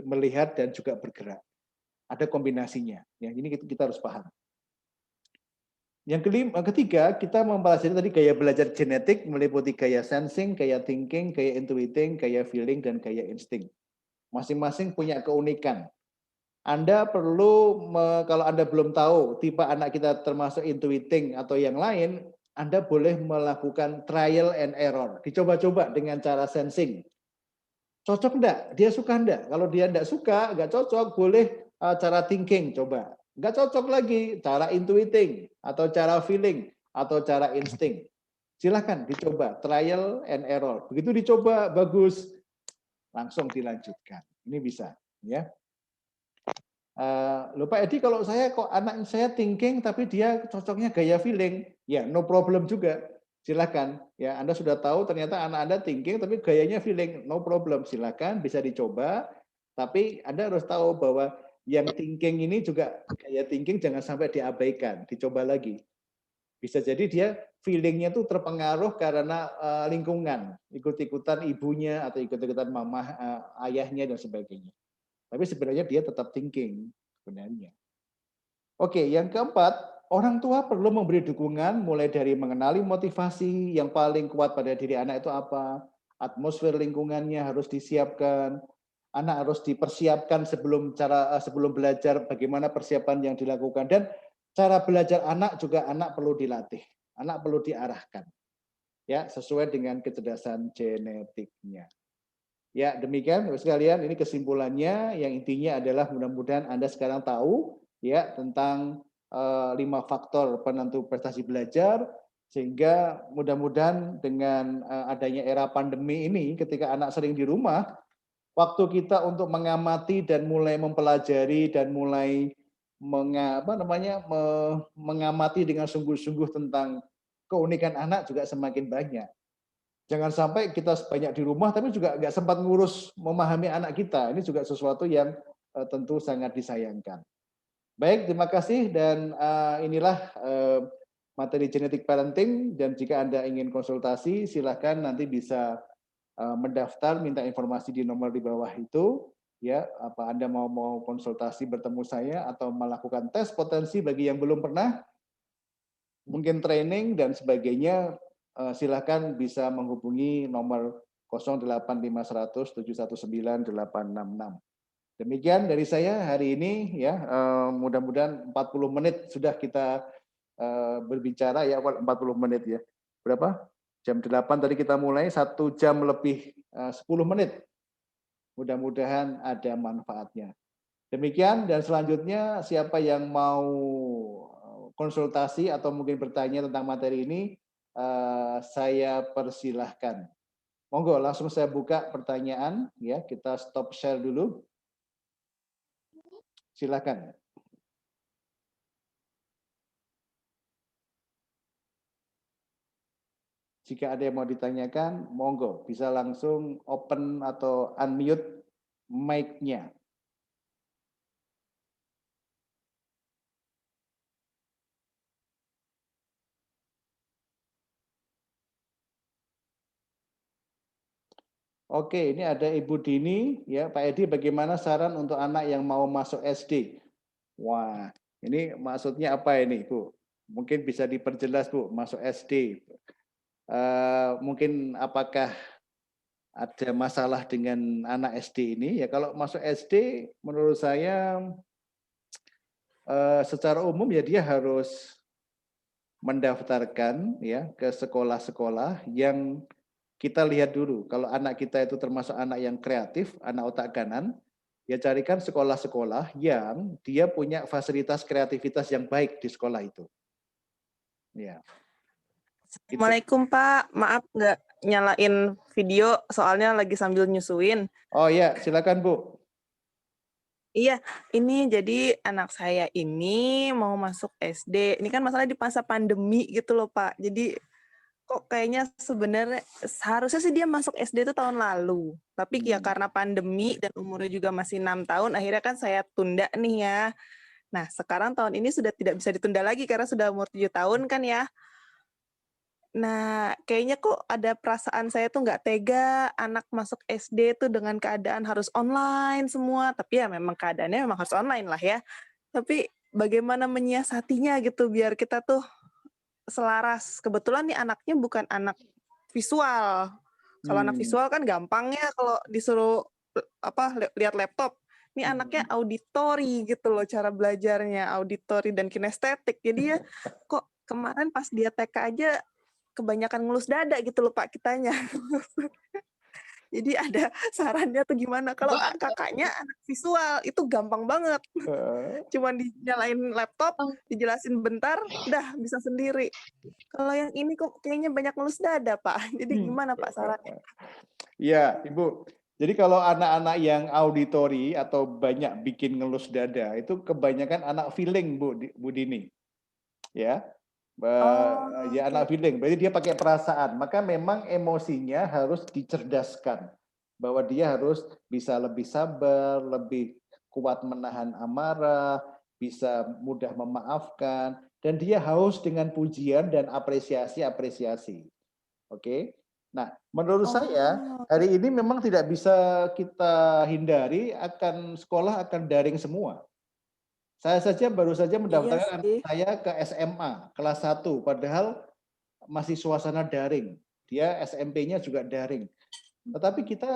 melihat dan juga bergerak. Ada kombinasinya. Ya, ini kita harus paham. Yang ketiga, kita mempelajari tadi gaya belajar genetik meliputi gaya sensing, gaya thinking, gaya intuiting, gaya feeling, dan gaya insting. Masing-masing punya keunikan. Anda perlu, kalau Anda belum tahu tipe anak kita termasuk intuiting atau yang lain, Anda boleh melakukan trial and error. Dicoba-coba dengan cara sensing. Cocok enggak? Dia suka enggak? Kalau dia enggak suka, enggak cocok, boleh cara thinking coba. Enggak cocok lagi, cara intuiting, atau cara feeling, atau cara insting. Silahkan dicoba, trial and error. Begitu dicoba, bagus, langsung dilanjutkan. Ini bisa. Ya. Loh Pak Edi, kalau saya kok anak saya thinking tapi dia cocoknya gaya feeling, ya no problem juga. Silakan, ya Anda sudah tahu ternyata anak Anda thinking tapi gayanya feeling, no problem. Silakan bisa dicoba, tapi Anda harus tahu bahwa yang thinking ini juga gaya thinking jangan sampai diabaikan, dicoba lagi. Bisa jadi dia feelingnya tuh terpengaruh karena lingkungan, ikut-ikutan ibunya atau ikut-ikutan mama, ayahnya dan sebagainya. Tapi sebenarnya dia tetap thinking sebenarnya. Oke, yang keempat, orang tua perlu memberi dukungan mulai dari mengenali motivasi yang paling kuat pada diri anak itu apa, atmosfer lingkungannya harus disiapkan, anak harus dipersiapkan sebelum belajar, bagaimana persiapan yang dilakukan, dan cara belajar anak juga anak perlu dilatih, anak perlu diarahkan, ya sesuai dengan kecerdasan genetiknya. Ya, demikian Bapak sekalian, ini kesimpulannya yang intinya adalah mudah-mudahan Anda sekarang tahu ya tentang 5 faktor penentu prestasi belajar, sehingga mudah-mudahan dengan adanya era pandemi ini ketika anak sering di rumah, waktu kita untuk mengamati dan mulai mempelajari dan mulai mengamati dengan sungguh-sungguh tentang keunikan anak juga semakin banyak. Jangan sampai kita banyak di rumah tapi juga nggak sempat ngurus memahami anak kita. Ini juga sesuatu yang tentu sangat disayangkan. Baik, terima kasih dan inilah materi genetic parenting, dan jika Anda ingin konsultasi silahkan nanti bisa mendaftar, minta informasi di nomor di bawah itu. Ya, apa Anda mau konsultasi bertemu saya atau melakukan tes potensi bagi yang belum pernah, mungkin training dan sebagainya, silakan bisa menghubungi nomor 08500 719 866. Demikian dari saya hari ini ya, mudah-mudahan 40 menit sudah kita berbicara ya, 40 menit ya. Berapa? Jam 8 tadi kita mulai, 1 jam lebih 10 menit. Mudah-mudahan ada manfaatnya. Demikian, dan selanjutnya siapa yang mau konsultasi atau mungkin bertanya tentang materi ini, saya persilahkan. Monggo, langsung saya buka pertanyaan. Ya, kita stop share dulu. Silakan. Jika ada yang mau ditanyakan, monggo, bisa langsung open atau unmute mic-nya. Oke, ini ada Ibu Dini, ya Pak Edi, bagaimana saran untuk anak yang mau masuk SD? Wah, ini maksudnya apa ini, Bu? Mungkin bisa diperjelas, Bu, masuk SD. Mungkin apakah ada masalah dengan anak SD ini? Ya kalau masuk SD, menurut saya secara umum ya dia harus mendaftarkan ya ke sekolah-sekolah yang kita lihat dulu, kalau anak kita itu termasuk anak yang kreatif, anak otak kanan, ya carikan sekolah-sekolah yang dia punya fasilitas kreativitas yang baik di sekolah itu. Ya. Assalamualaikum Pak, maaf nggak nyalain video, soalnya lagi sambil nyusuin. Oh ya, silakan Bu. Iya, ini jadi anak saya ini mau masuk SD. Ini kan masalah di masa pandemi gitu loh Pak. Jadi kok kayaknya sebenarnya seharusnya sih dia masuk SD itu tahun lalu. Tapi ya karena pandemi dan umurnya juga masih 6 tahun, akhirnya kan saya tunda nih ya. Nah, sekarang tahun ini sudah tidak bisa ditunda lagi karena sudah umur 7 tahun kan ya. Nah, kayaknya kok ada perasaan saya tuh nggak tega anak masuk SD tuh dengan keadaan harus online semua. Tapi ya memang keadaannya memang harus online lah ya. Tapi bagaimana menyiasatinya gitu biar kita tuh selaras. Kebetulan nih anaknya bukan anak visual. Kalau anak visual kan gampang ya kalau disuruh lihat laptop. Ini anaknya auditori gitu loh cara belajarnya, auditori dan kinestetik. Jadi ya kok kemarin pas dia TK aja kebanyakan ngelus dada gitu loh Pak kitanya. Jadi ada sarannya tuh gimana? Kalau kakaknya anak visual itu gampang banget. Cuman dinyalain laptop, dijelasin bentar, udah bisa sendiri. Kalau yang ini kok kayaknya banyak ngelus dada Pak. Jadi gimana Pak sarannya? Iya, Ibu. Jadi kalau anak-anak yang auditori atau banyak bikin ngelus dada, itu kebanyakan anak feeling Bu Dini. Ya. Ya anak feeling, berarti dia pakai perasaan, maka memang emosinya harus dicerdaskan, bahwa dia harus bisa lebih sabar, lebih kuat menahan amarah, bisa mudah memaafkan, dan dia haus dengan pujian dan apresiasi. Oke. Nah, menurut saya hari ini memang tidak bisa kita hindari, sekolah akan daring semua. Saya saja baru saja mendaftarkan anak saya ke SMA kelas 1, padahal masih suasana daring. Dia SMP-nya juga daring. Tetapi kita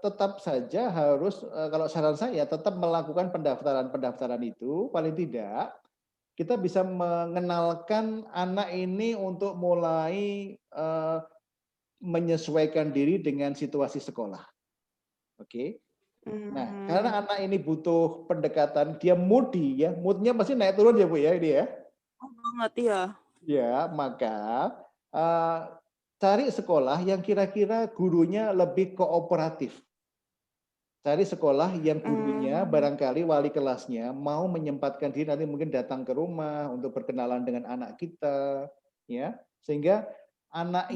tetap saja harus, kalau saran saya, tetap melakukan pendaftaran itu, paling tidak kita bisa mengenalkan anak ini untuk mulai menyesuaikan diri dengan situasi sekolah. Oke. Nah, karena anak ini butuh pendekatan, dia moody ya, moodnya pasti naik turun ya Bu ya ini ya. Oh banget ya. Ya, maka cari sekolah yang kira-kira gurunya lebih kooperatif. Cari sekolah yang gurunya barangkali wali kelasnya mau menyempatkan diri nanti mungkin datang ke rumah untuk berkenalan dengan anak kita, ya, sehingga anak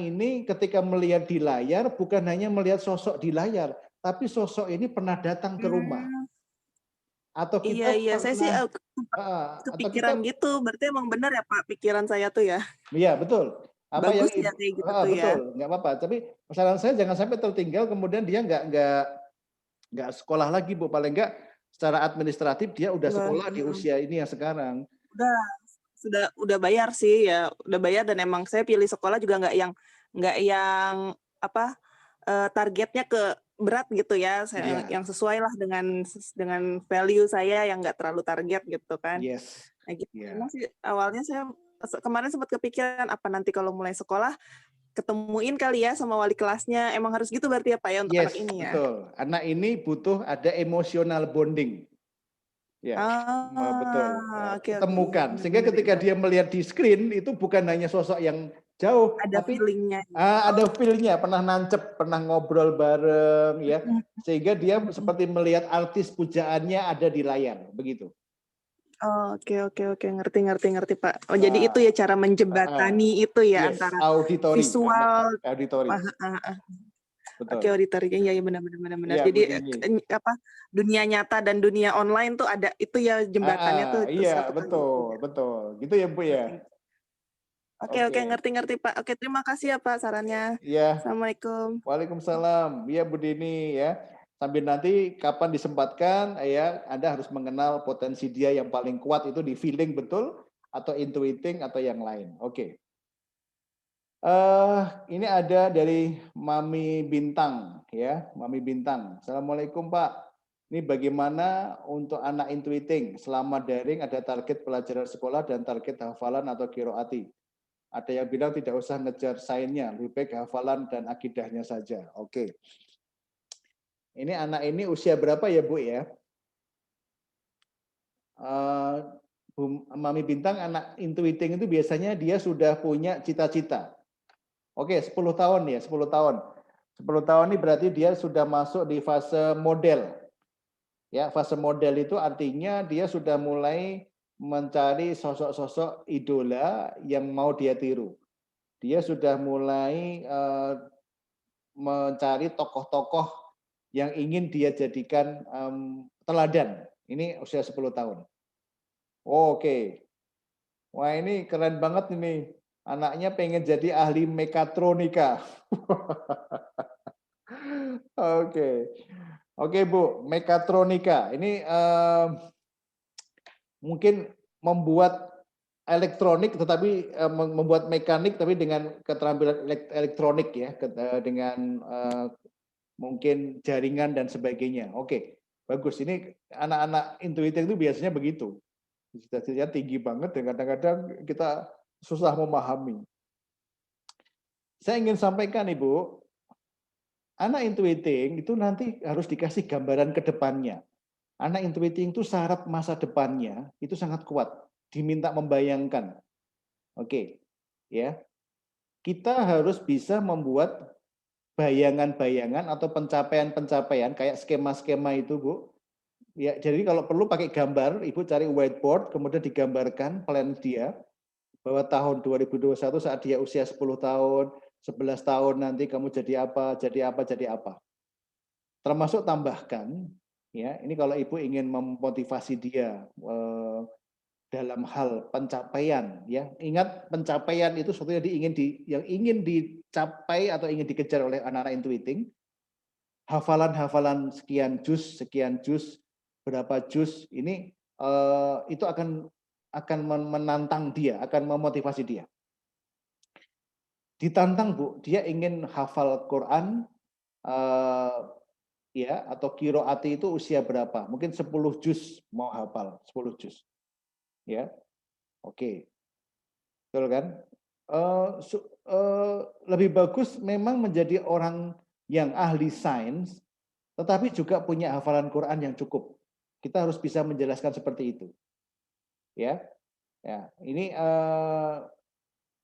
ini ketika melihat di layar bukan hanya melihat sosok di layar, tapi sosok ini pernah datang ke rumah. Atau kita Iya, saya sih kepikiran gitu. Berarti emang benar ya Pak pikiran saya tuh ya. Iya, betul. Apa Bagus yang ya kayak gitu tuh ya. betul, nggak apa-apa. Tapi saran saya jangan sampai tertinggal kemudian dia nggak sekolah lagi Bu. Paling nggak secara administratif dia udah sekolah di usia ini yang sekarang. Udah bayar sih ya, udah bayar dan emang saya pilih sekolah juga nggak yang targetnya ke berat gitu ya, yang sesuai lah dengan value saya yang nggak terlalu target gitu kan. Yes. Nah gitu. Karena sih awalnya saya kemarin sempat kepikiran apa nanti kalau mulai sekolah ketemuin kali ya sama wali kelasnya. Emang harus gitu berarti ya Pak ya untuk anak Yes, ini ya? betul. Anak ini butuh ada emotional bonding. Ya, betul. Oke, Ketemukan. Sehingga benar-benar ketika itu. dia melihat di screen itu bukan hanya sosok yang jauh, Ada tapi feelingnya. ada feel-nya, pernah nancep, pernah ngobrol bareng, ya. Sehingga dia seperti melihat artis pujaannya ada di layar, begitu. Oke, ngerti Pak. Oh jadi itu ya cara menjembatani itu ya Yes, antara auditori, visual. auditori. Oke, Betul. auditorinya ya benar. Iya, Bu Jadi Dini. apa dunia nyata dan dunia online tuh ada itu ya jembatannya tuh itu Iya, satu kali itu ya. betul. Gitu ya, Bu ya. Oke, Oke. ngerti Pak. Oke, terima kasih ya Pak sarannya. Iya. Assalamualaikum. Waalaikumsalam. Iya, Bu Dini ya. Sambil nanti kapan disempatkan ya, Anda harus mengenal potensi dia yang paling kuat itu di feeling betul atau intuiting atau yang lain. Oke. Ini ada dari Mami Bintang ya, Mami Bintang. Assalamualaikum Pak. Ini bagaimana untuk anak intuiting selama daring ada target pelajaran sekolah dan target hafalan atau qiraati. Ada yang bilang tidak usah ngejar sainnya, lebih baik hafalan dan akidahnya saja. Oke. Ini anak ini usia berapa ya Bu ya? Bu Mami Bintang, anak intuiting itu biasanya dia sudah punya cita-cita. Oke, 10 tahun ya, 10 tahun. 10 tahun ini berarti dia sudah masuk di fase model. Ya, fase model itu artinya dia sudah mulai mencari sosok-sosok idola yang mau dia tiru. Dia sudah mulai mencari tokoh-tokoh yang ingin dia jadikan teladan. Ini usia 10 tahun. Oke. Wah, ini keren banget ini. Anaknya pengen jadi ahli mekatronika. Oke. Oke, Bu, mekatronika. Ini mungkin membuat elektronik tetapi membuat mekanik tapi dengan keterampilan elektronik ya, dengan mungkin jaringan dan sebagainya. Oke, bagus. Ini anak-anak intuitif itu biasanya begitu. Cita-citanya tinggi banget dan kadang-kadang kita susah memahami. Saya ingin sampaikan Ibu, anak intuiting itu nanti harus dikasih gambaran ke depannya. Anak intuiting itu syarat masa depannya itu sangat kuat, diminta membayangkan. Oke, ya. Kita harus bisa membuat bayangan-bayangan atau pencapaian-pencapaian kayak skema-skema itu, Bu. Ya, jadi kalau perlu pakai gambar, Ibu cari whiteboard, kemudian digambarkan plan dia bahwa tahun 2021 saat dia usia 10 tahun, 11 tahun nanti kamu jadi apa, jadi apa, jadi apa. Termasuk tambahkan, ya, ini kalau Ibu ingin memotivasi dia dalam hal pencapaian, ya. Ingat pencapaian itu sesuatu yang ingin dicapai atau ingin dikejar oleh anak-anak intuiting. Hafalan sekian juz, berapa juz ini itu akan menantang dia, akan memotivasi dia. Ditantang Bu, dia ingin hafal Quran ya atau qiraati itu usia berapa? Mungkin 10 juz mau hafal, 10 juz. Ya. Oke. Betul kan? Lebih bagus memang menjadi orang yang ahli sains tetapi juga punya hafalan Quran yang cukup. Kita harus bisa menjelaskan seperti itu. Ya. Ya, ini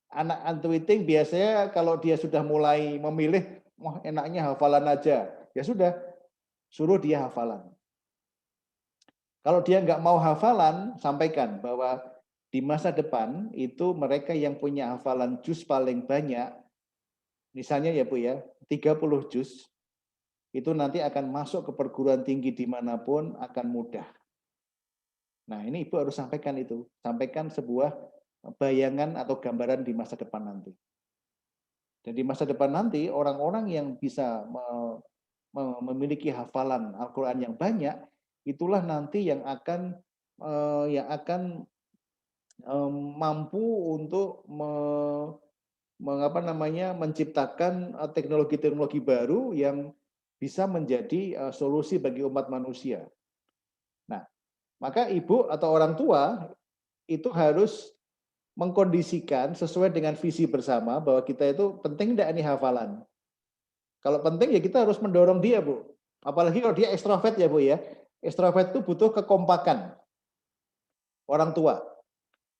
anak intuiting biasanya kalau dia sudah mulai memilih, wah enaknya hafalan aja. Ya sudah, suruh dia hafalan. Kalau dia nggak mau hafalan, sampaikan bahwa di masa depan itu mereka yang punya hafalan juz paling banyak, misalnya ya Bu ya, 30 juz, itu nanti akan masuk ke perguruan tinggi dimanapun akan mudah. Nah ini Ibu harus sampaikan itu, sampaikan sebuah bayangan atau gambaran di masa depan nanti. Dan di masa depan nanti orang-orang yang bisa memiliki hafalan Al-Quran yang banyak, itulah nanti yang akan mampu untuk menciptakan teknologi-teknologi baru yang bisa menjadi solusi bagi umat manusia. Nah, maka ibu atau orang tua itu harus mengkondisikan sesuai dengan visi bersama bahwa kita itu penting enggak ini hafalan. Kalau penting ya kita harus mendorong dia, Bu. Apalagi kalau dia ekstrovert ya, Bu ya. Ekstrovert itu butuh kekompakan orang tua.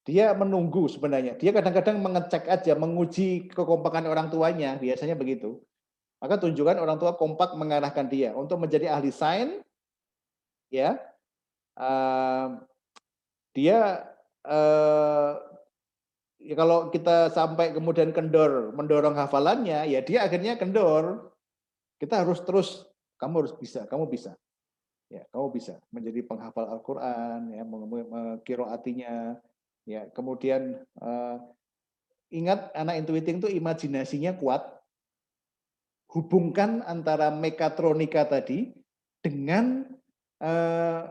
Dia menunggu sebenarnya. Dia kadang-kadang mengecek aja, menguji kekompakan orang tuanya, biasanya begitu. Maka tunjukkan orang tua kompak mengarahkan dia untuk menjadi ahli sains, ya. Dia ya kalau kita sampai kemudian kendor mendorong hafalannya, ya dia akhirnya kendor. Kita harus terus, kamu harus bisa, kamu bisa. Ya, kamu bisa menjadi penghafal Al-Qur'an, ya, qiraatinya, ya. Kemudian ingat anak intuiting itu imajinasinya kuat. Hubungkan antara mekatronika tadi dengan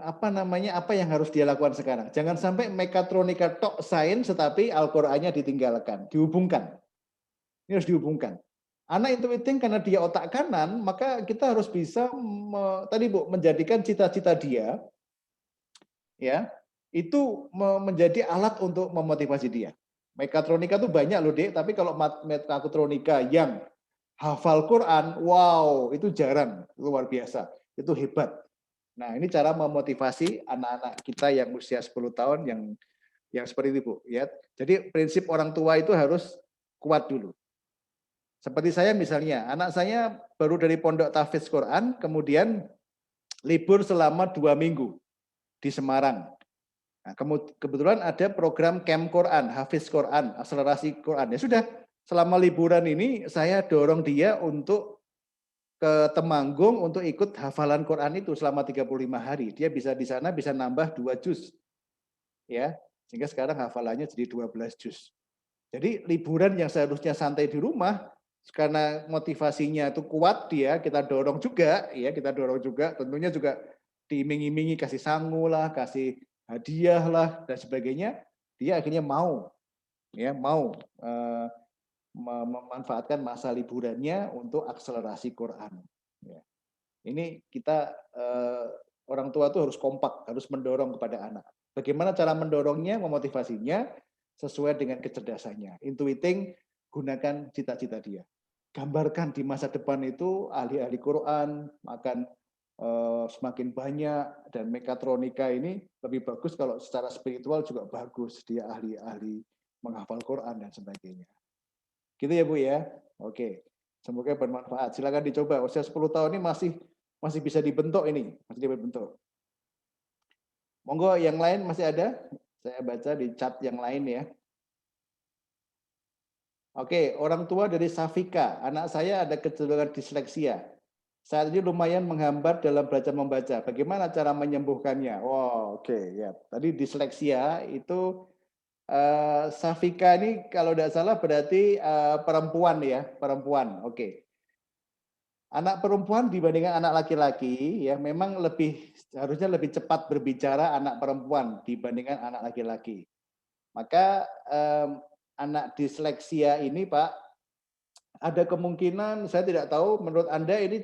apa yang harus dia lakukan sekarang. Jangan sampai mekatronika tok sains tetapi Al-Qur'annya ditinggalkan, dihubungkan. Ini harus dihubungkan. Anak intuiting karena dia otak kanan, maka kita harus bisa tadi Bu menjadikan cita-cita dia ya, itu menjadi alat untuk memotivasi dia. Mekatronika itu banyak loh, Dek, tapi kalau mekatronika yang hafal Quran, wow, itu jarang, luar biasa. Itu hebat. Nah, ini cara memotivasi anak-anak kita yang usia 10 tahun yang seperti itu, Bu, ya. Jadi prinsip orang tua itu harus kuat dulu. Seperti saya misalnya, anak saya baru dari pondok tahfidz Quran, kemudian libur selama 2 minggu di Semarang. Nah, kebetulan ada program Camp Quran, Hafiz Quran, akselerasi Quran. Ya sudah, selama liburan ini saya dorong dia untuk ke Temanggung untuk ikut hafalan Quran itu selama 35 hari. Dia bisa di sana bisa nambah 2 juz. Ya, sehingga sekarang hafalannya jadi 12 juz. Jadi liburan yang seharusnya santai di rumah, karena motivasinya itu kuat dia, kita dorong juga, ya kita dorong juga, tentunya juga diiming-imingi kasih sangu lah, kasih hadiah lah dan sebagainya, dia akhirnya mau, ya mau memanfaatkan masa liburannya untuk akselerasi Quran. Ya. Ini kita orang tua tuh harus kompak, harus mendorong kepada anak. Bagaimana cara mendorongnya, memotivasinya sesuai dengan kecerdasannya. Intuiting, gunakan cita-cita dia. Gambarkan di masa depan itu ahli-ahli Quran akan semakin banyak dan mekatronika ini lebih bagus kalau secara spiritual juga bagus. Dia ahli-ahli menghafal Quran dan sebagainya. Gitu ya Bu ya. Oke. Semoga bermanfaat. Silakan dicoba. Usia 10 tahun ini masih bisa dibentuk ini, masih dibentuk. Monggo yang lain masih ada? Saya baca di chat yang lain ya. Oke, orang tua dari Safika. Anak saya ada kecenderungan disleksia. Saat ini lumayan menghambat dalam belajar membaca. Bagaimana cara menyembuhkannya? Wow, oke ya. Tadi disleksia itu Safika ini kalau tidak salah berarti perempuan ya, perempuan. Oke. Anak perempuan dibandingkan anak laki-laki ya memang harusnya lebih cepat berbicara anak perempuan dibandingkan anak laki-laki. Maka anak disleksia ini Pak, ada kemungkinan, saya tidak tahu menurut Anda ini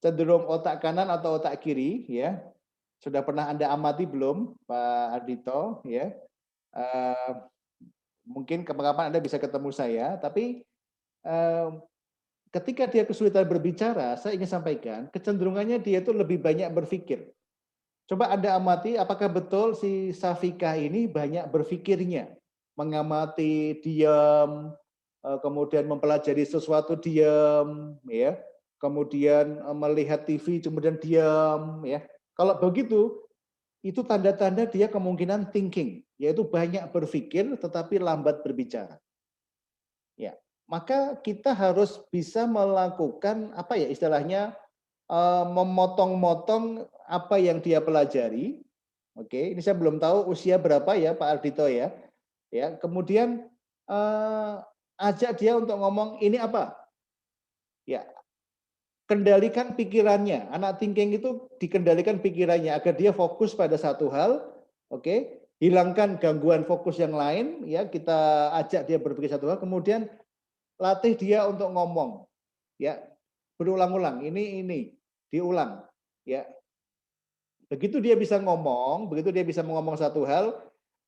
cenderung otak kanan atau otak kiri ya. Sudah pernah Anda amati belum Pak Ardhito ya? Mungkin kapan-kapan Anda bisa ketemu saya, tapi ketika dia kesulitan berbicara, saya ingin sampaikan, kecenderungannya dia itu lebih banyak berpikir. Coba Anda amati apakah betul si Safika ini banyak berpikirnya, mengamati diam, kemudian mempelajari sesuatu diam, ya, kemudian melihat TV kemudian diam, ya. Kalau begitu, itu tanda-tanda dia kemungkinan thinking, yaitu banyak berpikir tetapi lambat berbicara. Ya, maka kita harus bisa melakukan apa ya istilahnya memotong-motong apa yang dia pelajari. Oke, ini saya belum tahu usia berapa ya Pak Ardhito ya. Ya, kemudian ajak dia untuk ngomong ini apa? Ya, kendalikan pikirannya. Anak thinking itu dikendalikan pikirannya agar dia fokus pada satu hal. Oke, hilangkan gangguan fokus yang lain. Ya, kita ajak dia berpikir satu hal. Kemudian latih dia untuk ngomong. Ya, berulang-ulang. Ini diulang. Ya, begitu dia bisa ngomong, begitu dia bisa ngomong satu hal,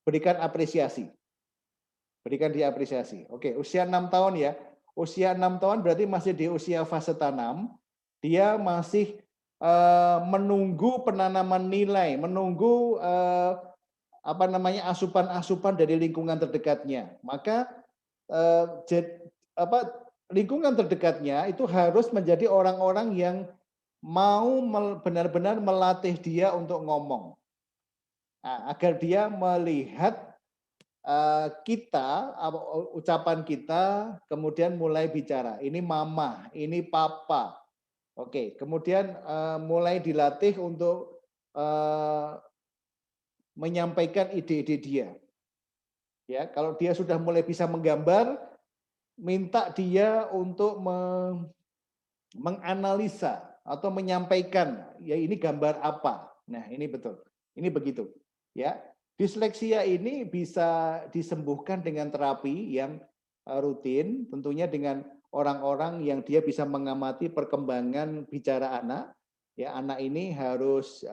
berikan apresiasi. Berikan dia apresiasi. Oke, usia 6 tahun ya. Usia 6 tahun berarti masih di usia fase tanam. Dia masih menunggu penanaman nilai, menunggu asupan-asupan dari lingkungan terdekatnya. Maka lingkungan terdekatnya itu harus menjadi orang-orang yang mau benar-benar melatih dia untuk ngomong. Nah, agar dia melihat kita, ucapan kita, kemudian mulai bicara. Ini mama, ini papa. Oke, kemudian mulai dilatih untuk menyampaikan ide-ide dia. Ya, kalau dia sudah mulai bisa menggambar, minta dia untuk menganalisa atau menyampaikan, ya ini gambar apa. Nah, ini betul. Ini begitu. Ya, disleksia ini bisa disembuhkan dengan terapi yang rutin, tentunya dengan orang-orang yang dia bisa mengamati perkembangan bicara anak. Ya, anak ini harus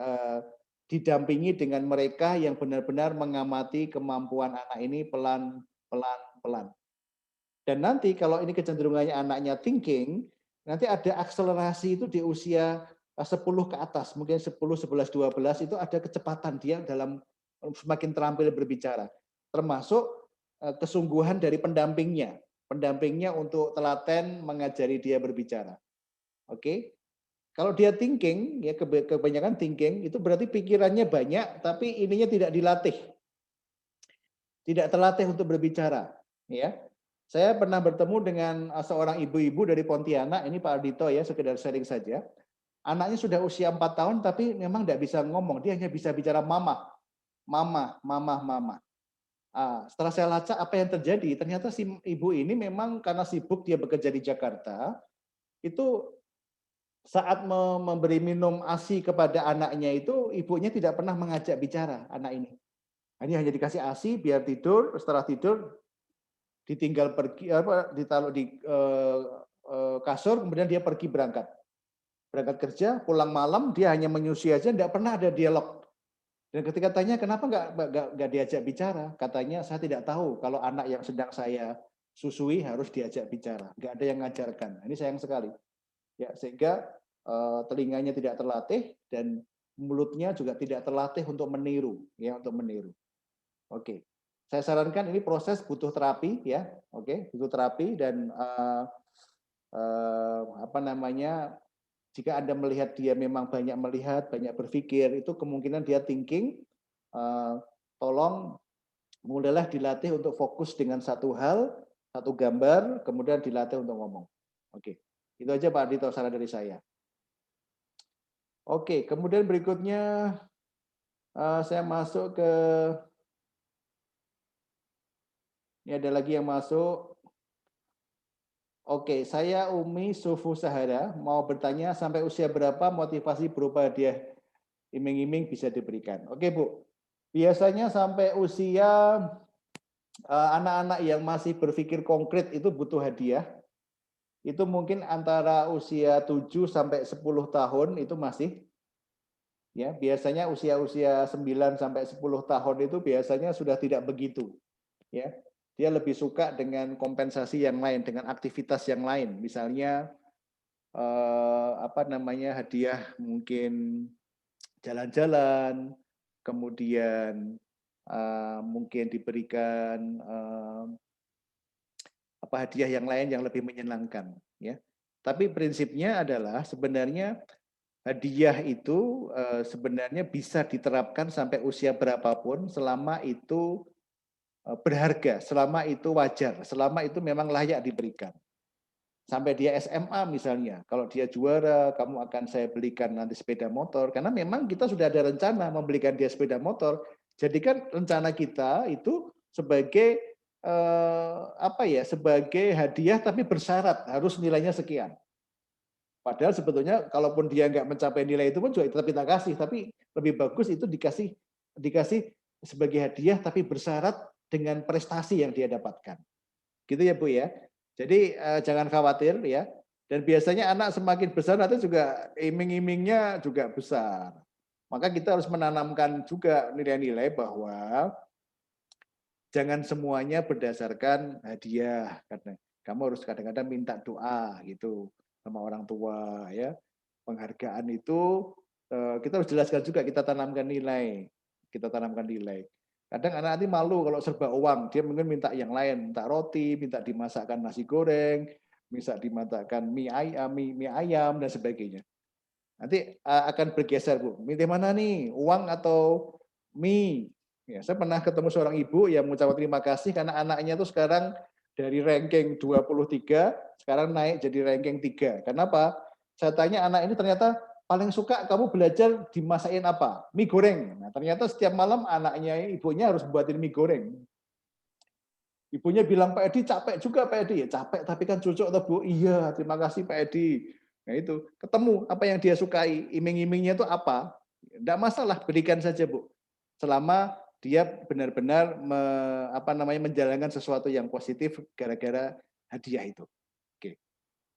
didampingi dengan mereka yang benar-benar mengamati kemampuan anak ini pelan-pelan. Dan nanti kalau ini kecenderungannya anaknya thinking, nanti ada akselerasi itu di usia 10 ke atas, mungkin 10, 11, 12 itu ada kecepatan dia dalam semakin terampil berbicara. Termasuk kesungguhan dari pendampingnya. Pendampingnya untuk telaten mengajari dia berbicara. Oke. Kalau dia thinking, ya kebanyakan thinking, itu berarti pikirannya banyak, tapi ininya tidak dilatih. Tidak terlatih untuk berbicara. Ya. Saya pernah bertemu dengan seorang ibu-ibu dari Pontianak, ini Pak Ardito ya, sekedar sharing saja. Anaknya sudah usia 4 tahun, tapi memang tidak bisa ngomong, dia hanya bisa bicara mama. Mama, mama, mama. Setelah saya lacak apa yang terjadi, ternyata si ibu ini memang karena sibuk dia bekerja di Jakarta, itu saat memberi minum ASI kepada anaknya itu, ibunya tidak pernah mengajak bicara anak ini. Hanya dikasih ASI biar tidur, setelah tidur ditinggal pergi, ditaruh di kasur, kemudian dia pergi berangkat kerja, pulang malam dia hanya menyusui aja, tidak pernah ada dialog. Dan ketika tanya kenapa nggak diajak bicara, katanya saya tidak tahu kalau anak yang sedang saya susui harus diajak bicara, nggak ada yang ngajarkan. Ini sayang sekali. Ya, sehingga telinganya tidak terlatih dan mulutnya juga tidak terlatih untuk meniru, ya, untuk meniru. Oke, saya sarankan ini proses butuh terapi, ya, oke, butuh terapi dan jika Anda melihat dia memang banyak melihat, banyak berpikir, itu kemungkinan dia thinking, tolong mulailah dilatih untuk fokus dengan satu hal, satu gambar, kemudian dilatih untuk ngomong. Oke, itu aja Pak Ardito saran dari saya. Oke, kemudian berikutnya saya masuk ke, ini ada lagi yang masuk. Oke, saya Umi Sufu Sahara mau bertanya sampai usia berapa motivasi berupa hadiah iming-iming bisa diberikan. Oke Bu, biasanya sampai usia anak-anak yang masih berpikir konkret itu butuh hadiah. Itu mungkin antara usia 7 sampai 10 tahun itu masih. Ya, biasanya usia-usia 9 sampai 10 tahun itu biasanya sudah tidak begitu. Ya. Dia lebih suka dengan kompensasi yang lain, dengan aktivitas yang lain. Misalnya hadiah mungkin jalan-jalan, kemudian mungkin diberikan hadiah yang lain yang lebih menyenangkan, ya. Tapi prinsipnya adalah sebenarnya hadiah itu sebenarnya bisa diterapkan sampai usia berapapun selama itu berharga, selama itu wajar, selama itu memang layak diberikan. Sampai dia SMA misalnya, kalau dia juara, kamu akan saya belikan nanti sepeda motor, karena memang kita sudah ada rencana membelikan dia sepeda motor. Jadikan rencana kita itu sebagai sebagai hadiah tapi bersyarat harus nilainya sekian. Padahal sebetulnya kalaupun dia nggak mencapai nilai itu pun juga tetap kita kasih, tapi lebih bagus itu dikasih sebagai hadiah tapi bersyarat dengan prestasi yang dia dapatkan. Gitu ya Bu ya. Jadi jangan khawatir ya. Dan biasanya anak semakin besar nanti juga iming-imingnya juga besar. Maka kita harus menanamkan juga nilai-nilai bahwa jangan semuanya berdasarkan hadiah, karena kamu harus kadang-kadang minta doa gitu sama orang tua ya. Penghargaan itu kita harus jelaskan juga, kita tanamkan nilai. Kadang anak nanti malu kalau serba uang, dia mungkin minta yang lain, minta roti, minta dimasakkan nasi goreng, minta dimasakkan mie ayam dan sebagainya. Nanti akan bergeser, Bu. Milih mana nih, uang atau mie? Ya, saya pernah ketemu seorang ibu yang mengucapkan terima kasih karena anaknya tuh sekarang dari ranking 23 sekarang naik jadi ranking 3. Kenapa? Saya tanya anak ini ternyata paling suka kamu belajar dimasakin apa? Mie goreng. Nah, ternyata setiap malam ibunya harus buatin mie goreng. Ibunya bilang, Pak Edi capek juga Pak Edi. Ya capek tapi kan cocok toh Bu. Iya, terima kasih Pak Edi. Nah itu, ketemu apa yang dia sukai, iming-imingnya itu apa. Tidak masalah, berikan saja Bu. Selama dia benar-benar menjalankan sesuatu yang positif gara-gara hadiah itu. Oke.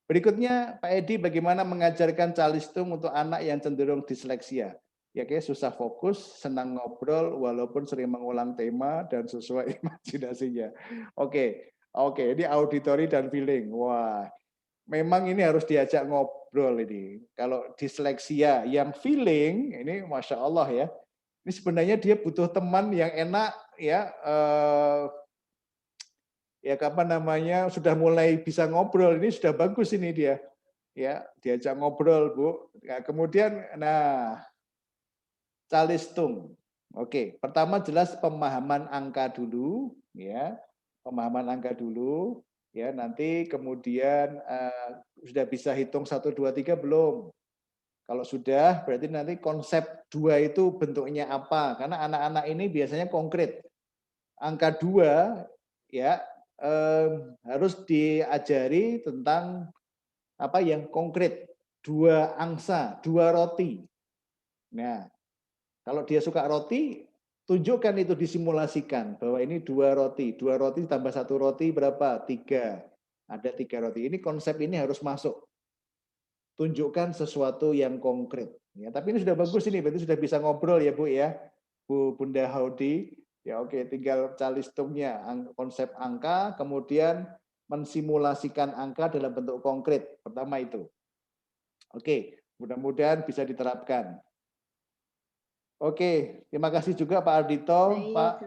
Berikutnya Pak Edi bagaimana mengajarkan calistung untuk anak yang cenderung disleksia. Ya kayak susah fokus, senang ngobrol, walaupun sering mengulang tema dan sesuai imajinasinya. Oke, ini auditory dan feeling. Wah, memang ini harus diajak ngobrol ini. Kalau disleksia yang feeling, ini Masya Allah ya. Ini sebenarnya dia butuh teman yang enak ya. Sudah mulai bisa ngobrol. Ini sudah bagus ini dia. Ya, diajak ngobrol, Bu. Nah, kemudian, calistung. Oke, pertama jelas pemahaman angka dulu, ya, pemahaman angka dulu, ya. Nanti kemudian sudah bisa hitung 1, 2, 3 belum? Kalau sudah, berarti nanti konsep 2 itu bentuknya apa? Karena anak-anak ini biasanya konkret. Angka 2, ya, harus diajari tentang apa yang konkret. 2 angsa, 2 roti. Nah, kalau dia suka roti, tunjukkan itu, disimulasikan bahwa ini 2 roti. 2 roti tambah 1 roti berapa? 3. Ada 3 roti. Ini konsep ini harus masuk. Tunjukkan sesuatu yang konkret. Ya, tapi ini sudah bagus ini, berarti sudah bisa ngobrol ya Bu ya. Bu Bunda Haudi. Ya oke, tinggal calistungnya, konsep angka, kemudian mensimulasikan angka dalam bentuk konkret. Pertama itu. Oke, mudah-mudahan bisa diterapkan. Oke, terima kasih juga Pak Ardito, Pak.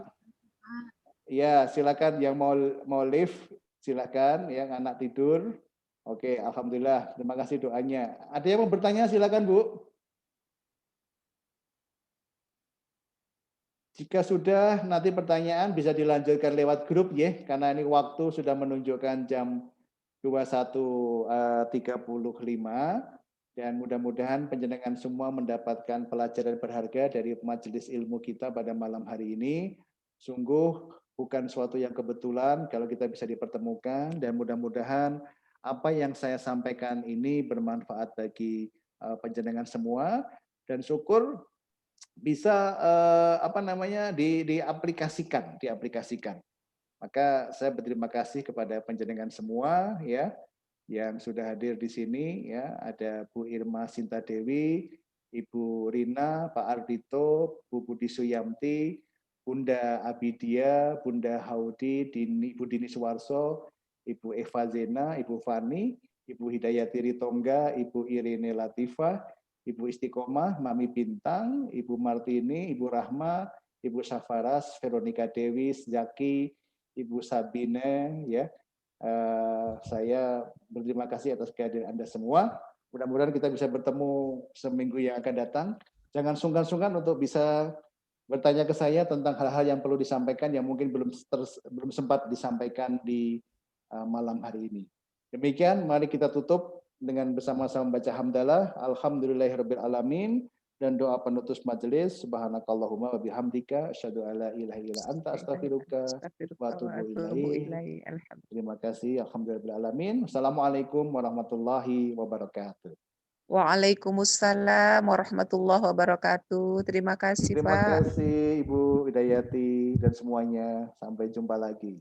Ya, silakan yang mau live, silakan. Yang anak tidur. Oke, alhamdulillah. Terima kasih doanya. Ada yang mau bertanya? Silakan Bu. Jika sudah, nanti pertanyaan bisa dilanjutkan lewat grup ya, karena ini waktu sudah menunjukkan jam 21.35. Dan mudah-mudahan penjenengan semua mendapatkan pelajaran berharga dari majelis ilmu kita pada malam hari ini. Sungguh bukan suatu yang kebetulan kalau kita bisa dipertemukan, dan mudah-mudahan apa yang saya sampaikan ini bermanfaat bagi penjenengan semua, dan syukur bisa diaplikasikan. Maka saya berterima kasih kepada penjenengan semua ya, yang sudah hadir di sini ya. Ada Bu Irma Sinta Dewi, Ibu Rina, Pak Ardito, Bu Budi Suyamti, Bunda Abidia, Bunda Haudi, Ibu Dini Suwarso, Ibu Eva Zena, Ibu Fani, Ibu Hidayati Ritonga, Ibu Irene Latifah, Ibu Istiqomah, Mami Bintang, Ibu Martini, Ibu Rahma, Ibu Safaras, Veronica Dewi, Zaki, Ibu Sabine, ya. Saya berterima kasih atas kehadiran Anda semua. Mudah-mudahan kita bisa bertemu seminggu yang akan datang. Jangan sungkan-sungkan untuk bisa bertanya ke saya tentang hal-hal yang perlu disampaikan yang mungkin belum sempat disampaikan di malam hari ini. Demikian, mari kita tutup dengan bersama-sama membaca hamdalah, alhamdulillahirabbil alamin, dan doa penutup majelis, subhanakallahumma wa bihamdika asyhadu alla ilaha illa anta astaghfiruka wa atubu ilaik. Terima kasih, alhamdulillahirabbil alamin. Assalamualaikum warahmatullahi wabarakatuh. Waalaikumsalam warahmatullahi wabarakatuh. Terima kasih, Terima Pak. kasih Ibu Hidayati dan semuanya. Sampai jumpa lagi.